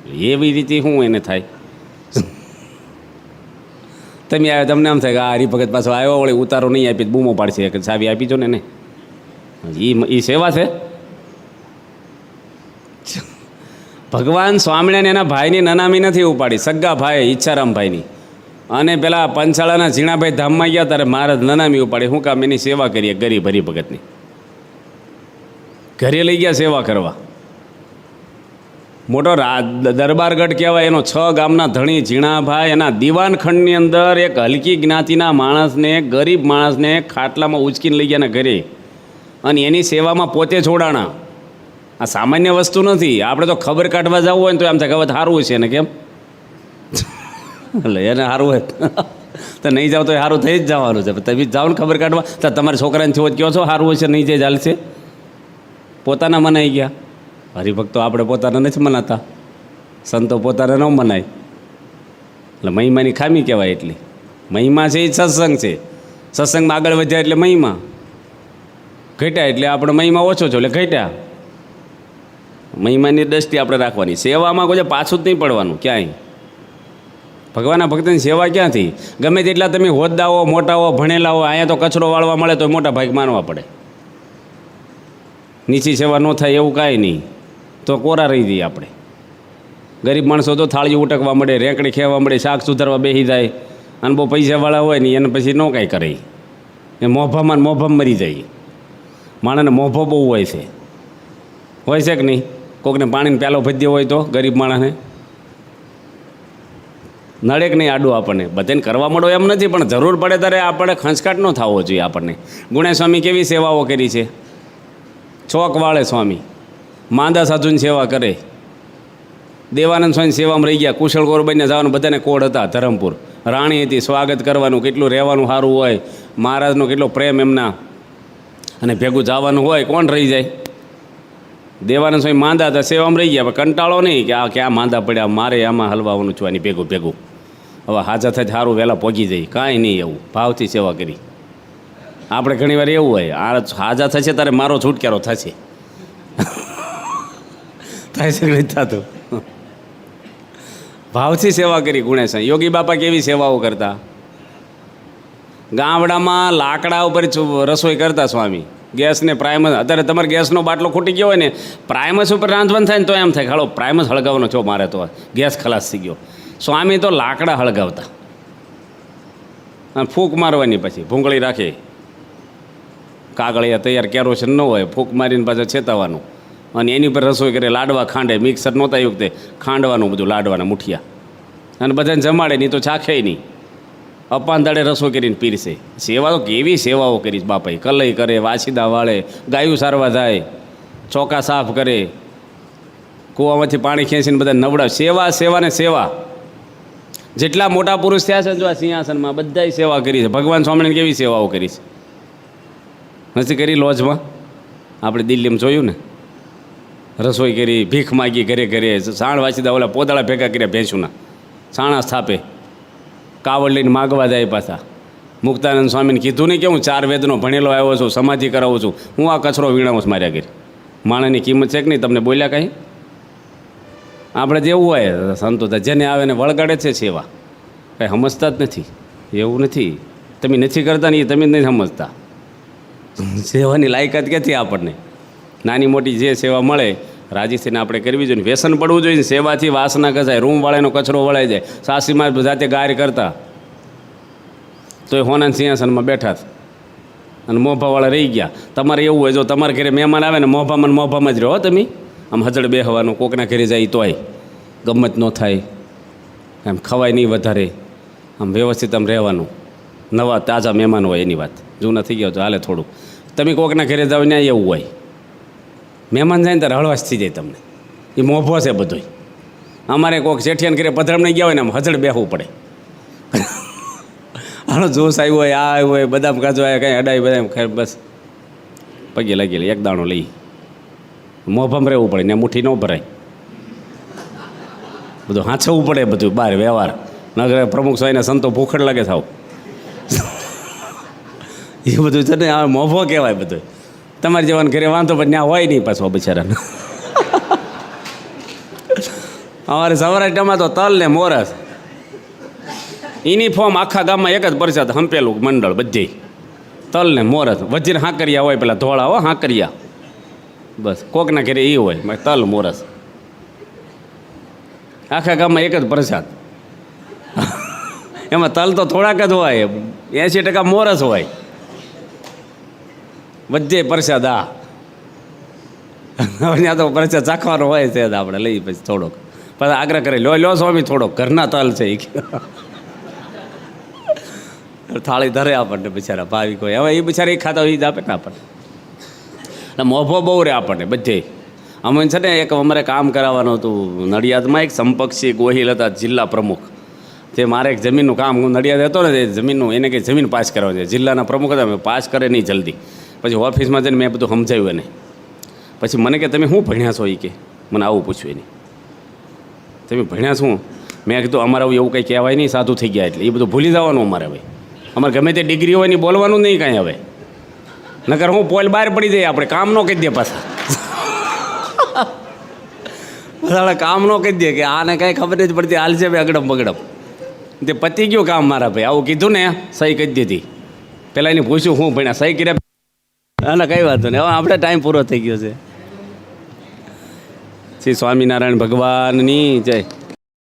એવી રીતે શું એને થાય? તમે આવ્યા તમને આમ થાય કે આ હરિભગત પાછો આવ્યો, વળી ઉતારો નહીં આપી, બૂમો પાડશે કે ચાવી આપી જો ને. એ સેવા છે? ભગવાન સ્વામિનારાયણ એના ભાઈની નનામી નથી ઉપાડી, સગ્ગા ભાઈ ઈચ્છારામભાઈની. અને પેલા પંચાળાના ઝીણાભાઈ ધામમાં ગયા ત્યારે મહારાજ નનામી ઉપાડી. શું કામ? એની સેવા કરીએ, ગરીબ હરિભગતની. ઘરે લઈ ગયા સેવા કરવા. મોટો દરબારગઢ કહેવાય. એનો 6 ગામના ધણી ઝીણાભાઈ એના દીવાનખંડની અંદર એક હલકી જ્ઞાતિના માણસને, ગરીબ માણસને ખાટલામાં ઉચકીને લઈ ગયા ઘરે, અને એની સેવામાં પોતે જોડાણા. આ સામાન્ય વસ્તુ નથી. આપણે તો ખબર કાઢવા જવું હોય ને તો એમ થાય કે હવે સારું છે ને, કેમ એટલે એને સારું હોય તો નહીં જાઓ તો એ સારું થઈ જ જવાનું છે. તમે જાઓ ને ખબર કાઢવા, તો તમારા છોકરાને છો કહો છો સારું હોય છે, નહીં જાય ચાલશે. પોતાના મનાઈ ગયા. હરિભક્તો આપણે પોતાના નથી મનાતા, સંતો પોતાને ન મનાય. એટલે મહિમાની ખામી કહેવાય. એટલી મહિમા છે એ સત્સંગ છે. સત્સંગમાં આગળ વધ્યા એટલે મહિમા ઘટ્યા, એટલે આપણે મહિમા ઓછો છો એટલે ઘટ્યા. મહિમાની દ્રષ્ટિ આપણે રાખવાની. સેવામાં કોઈ પાછું જ નહીં પડવાનું ક્યાંય. ભગવાનના ભક્તની સેવા ક્યાંથી? ગમે તેટલા તમે હોદ્દાઓ મોટા હો, ભણેલા હો, અહીંયા તો કચરો વાળવા મળે તો મોટા ભાગ માનવા પડે. નીચી સેવા ન થાય એવું કાંઈ નહીં, તો કોરા રહી જઈએ આપણે. ગરીબ માણસો તો થાળીઓ ઉટકવા મળે, રેંકડી ખેવા મળે, શાક સુધારવા બેસી જાય. અને બહુ પૈસાવાળા હોય ને એને પછી ન કાંઈ કરે, એ મોભામાં મરી જાય. માણસને મોભો બહુ હોય છે કે નહીં? કોકને પાણીને પ્યાલો ભજ્યો હોય તો ગરીબ માણસને નડે કે નહીં આડું? આપણને બધાને કરવા મળો એમ નથી, પણ જરૂર પડે ત્યારે આપણે ખંચકાટ ન થવો જોઈએ આપણને. ગુણેશ સ્વામી કેવી સેવાઓ કરી છે. ચોક વાળે સ્વામી માંદા સાધુની સેવા કરે. દેવાનંદ સ્વામી સેવામાં રહી ગયા. કુશળ ગોરબાઈને જવાનું, બધાને કોડ હતા. ધરમપુર રાણી હતી, સ્વાગત કરવાનું, કેટલું રહેવાનું સારું હોય, મહારાજનો કેટલો પ્રેમ એમના, અને ભેગું જવાનું હોય, કોણ રહી જાય? દેવાનંદ સ્વામી માંદા હતા, સેવામાં રહી ગયા. પણ કંટાળો નહીં કે આ ક્યાં માંદા પડ્યા, મારે આમાં હલવાનું છું આની ભેગું ભેગું. હવે હાજર થાય સારું વહેલા પહોંચી જાય, કાંઈ નહીં. એવું ભાવથી સેવા કરી. આપણે ઘણીવાર એવું હોય, આ હાજા થશે ત્યારે મારો છુટકારો થશે. થાય છે નહીં થતું? ભાવથી સેવા કરી ગુણેશ. યોગી બાપા કેવી સેવાઓ કરતા. ગામડામાં લાકડા ઉપર રસોઈ કરતા સ્વામી. ગેસને પ્રાઇમસ, અત્યારે તમારે ગેસનો બાટલો ખૂટી ગયો હોય ને, પ્રાઇમસ ઉપર રાંધવાનું થાય ને તો એમ થાય હાલો પ્રાઇમસ હળગાવવાનો છો મારે, તો ગેસ ખલાસ થઈ ગયો. સ્વામી તો લાકડા હળગાવતા. અને ફૂંક મારવાની પછી ભૂંગળી રાખે, કાગળિયા તૈયાર કેરોસીન ન હોય, ફૂંક મારીને પાછા છેતાવાનું અને એની પર રસોઈ કરે. લાડવા ખાંડે, મિક્સર નહોતા એ વખતે, ખાંડવાનું બધું, લાડવાના મુઠિયા, અને બધાને જમાડે નહીં તો ચાખે નહીં. અપાન દાડે રસોઈ કરીને પીરસે. સેવા તો કેવી સેવાઓ કરીશ બાપાએ, કલઈ કરે, વાસીદા વાળે, ગાયું સારવા જાય, ચોકા સાફ કરે, કૂવામાંથી પાણી ખેંચીને બધા નવડાવે. સેવા, સેવા ને સેવા. જેટલા મોટા પુરુષ થયા છે જો આ સિંહાસનમાં, બધાય સેવા કરી છે. ભગવાન સ્વામિનારાયણ કેવી સેવાઓ કરી છે, નથી કરી? લોજમાં આપણે દિલ્હીમાં જોયું ને, રસોઈ કરી, ભીખ માગી ઘરે ઘરે, સાણ વાંચીદા ઓલા પોદાળા ભેગા કર્યા ભેંસુના, સાણા સ્થાપે, કાવડ લઈને માગવા જાય પાછા. મુક્તાનંદ સ્વામીને કીધું નહીં કે હું 4 વેદનો ભણેલો આવ્યો છું, સમાધિ કરાવું છું, હું આ કચરો વીણાવું છું માર્યા કરી. માણસની કિંમત છે કે નહીં? તમને બોલ્યા કાંઈ? આપણે જેવું હોય સંતો જેને આવે ને વળગાડે છે સેવા, કાંઈ સમજતા જ નથી. એવું નથી, તમે નથી કરતા ને એ તમે જ નહીં સમજતા. સેવાની લાયકાત ક્યાંથી આપણને? નાની મોટી જે સેવા મળે રાજી થઈને આપણે કરવી જોઈએ. વ્યસન પડવું જોઈએ. સેવાથી વાસના કસાય, રૂમવાળાનો કચરો વળાઈ જાય. સાસીમાં જાતે ગાર કરતા તો એ હોના સિંહાસનમાં બેઠા અને મોભાવાળા રહી ગયા. તમારે એવું હોય, જો તમારા ઘરે મહેમાન આવે ને મોભામાં જ રહો તમે, આમ હજળ બેહવાનું, કોકના ઘરે જાય તોય ગમત ન થાય, એમ ખવાય નહીં વધારે, આમ વ્યવસ્થિત આમ રહેવાનું. નવા તાજા મહેમાન હોય એની વાત, જૂના થઈ ગયા તો હાલે થોડું. તમે કોકના ઘરે જાવ ત્યાં એવું હોય, મહેમાન જાય ને ત્યારે હળવાશ થઈ જાય તમને. એ મોભો છે બધોય. અમારે કોઈક શેઠિયાને ઘરે પધરામણી ગયા હોય ને આમ હજળ બેહવું પડે. આનો જોશ આવ્યો હોય, આ આવ્યો હોય, બદામ કાજુ આવ્યા, કાંઈ અડાય બદામ ખાય, બસ પગે લાગેલી એક દાણો લઈ મોભામાં રહેવું પડે ને, મુઠ્ઠી ન ભરાય, બધું હાંચવું પડે, બધું બહાર વ્યવહાર. નગર પ્રમુખ સ્વામીને સંતો ભૂખડ લાગે થાવ, એ બધું છે ને આ મોભો કહેવાય. બધું તમારે જવાને ઘરે વાંધો પણ ત્યાં હોય નહીં પાછો બિચારાને. અમારે સૌરાષ્ટ્રમાં તો તલ ને મોરસ યુનિફોર્મ આખા ગામમાં એક જ પ્રસાદ, હંપેલું મંડળ બધી, તલ ને મોરસ. વજીર હાંકરિયા હોય, પેલા ધોળા હો હાંકરિયા, બસ કોકના ઘરે એ હોય તલ મોરસ. આખા ગામમાં એક જ પ્રસાદ. એમાં તલ તો થોડાક જ હોય, 80% મોરસ હોય, બધે પ્રસાદ. આ ત્યાં તો પ્રસાદ ચાખવાનો હોય છે, આપણે લઈ પછી થોડોક પછી આગ્રહ કરે, લો સ્વામી થોડોક, ઘરના તલ છે એ થાળી ધરે આપણને બિચારા ભાવિકો. હવે એ બિચારા એ ખાતા હોય એ જ આપે ને આપણને. એટલે મોભો બહુ રહે આપણને બધે. અમે છે ને એક અમારે કામ કરાવવાનું હતું નડિયાદમાં. એક સંપક્ષી ગોહિલ હતા જિલ્લા પ્રમુખ. તે મારે એક જમીનનું કામ, હું નડિયાદ હતો ને તે જમીનનું, એને કંઈ જમીન પાસ કરવાની છે. જિલ્લાના પ્રમુખ હતા, મેં પાસ કરે નહીં જલ્દી. પછી ઓફિસમાં જઈને મેં બધું સમજાવ્યું એને. પછી મને કે તમે શું ભણ્યા છો? એ કે મને આવું પૂછ્યું એને, તમે ભણ્યા શું? મેં કીધું અમારે એવું કંઈ કહેવાય નહીં, સાધુ થઈ ગયા એટલે એ બધું ભૂલી જવાનું અમારે. હવે અમારે ગમે તે ડિગ્રી હોય ને બોલવાનું નહીં કાંઈ. હવે નકર હું પોલ બહાર પડી જાય, આપણે કામ ન કહી દે પાછા. કામ ન કહી દે કે આને કાંઈ ખબર જ પડતી, હાલ છે ભાઈ અગડમ બગડમ. તે પતી ગયું કામ મારા ભાઈ. આવું કીધું ને, સહી કહી દીધી. પહેલાં એને પૂછ્યું હું ભણ્યા, સહી કર્યા. ના કંઈ વાંધો નહીં, હવે આપણે ટાઈમ પૂરો થઈ ગયો છે. શ્રી સ્વામિનારાયણ ભગવાનની જય.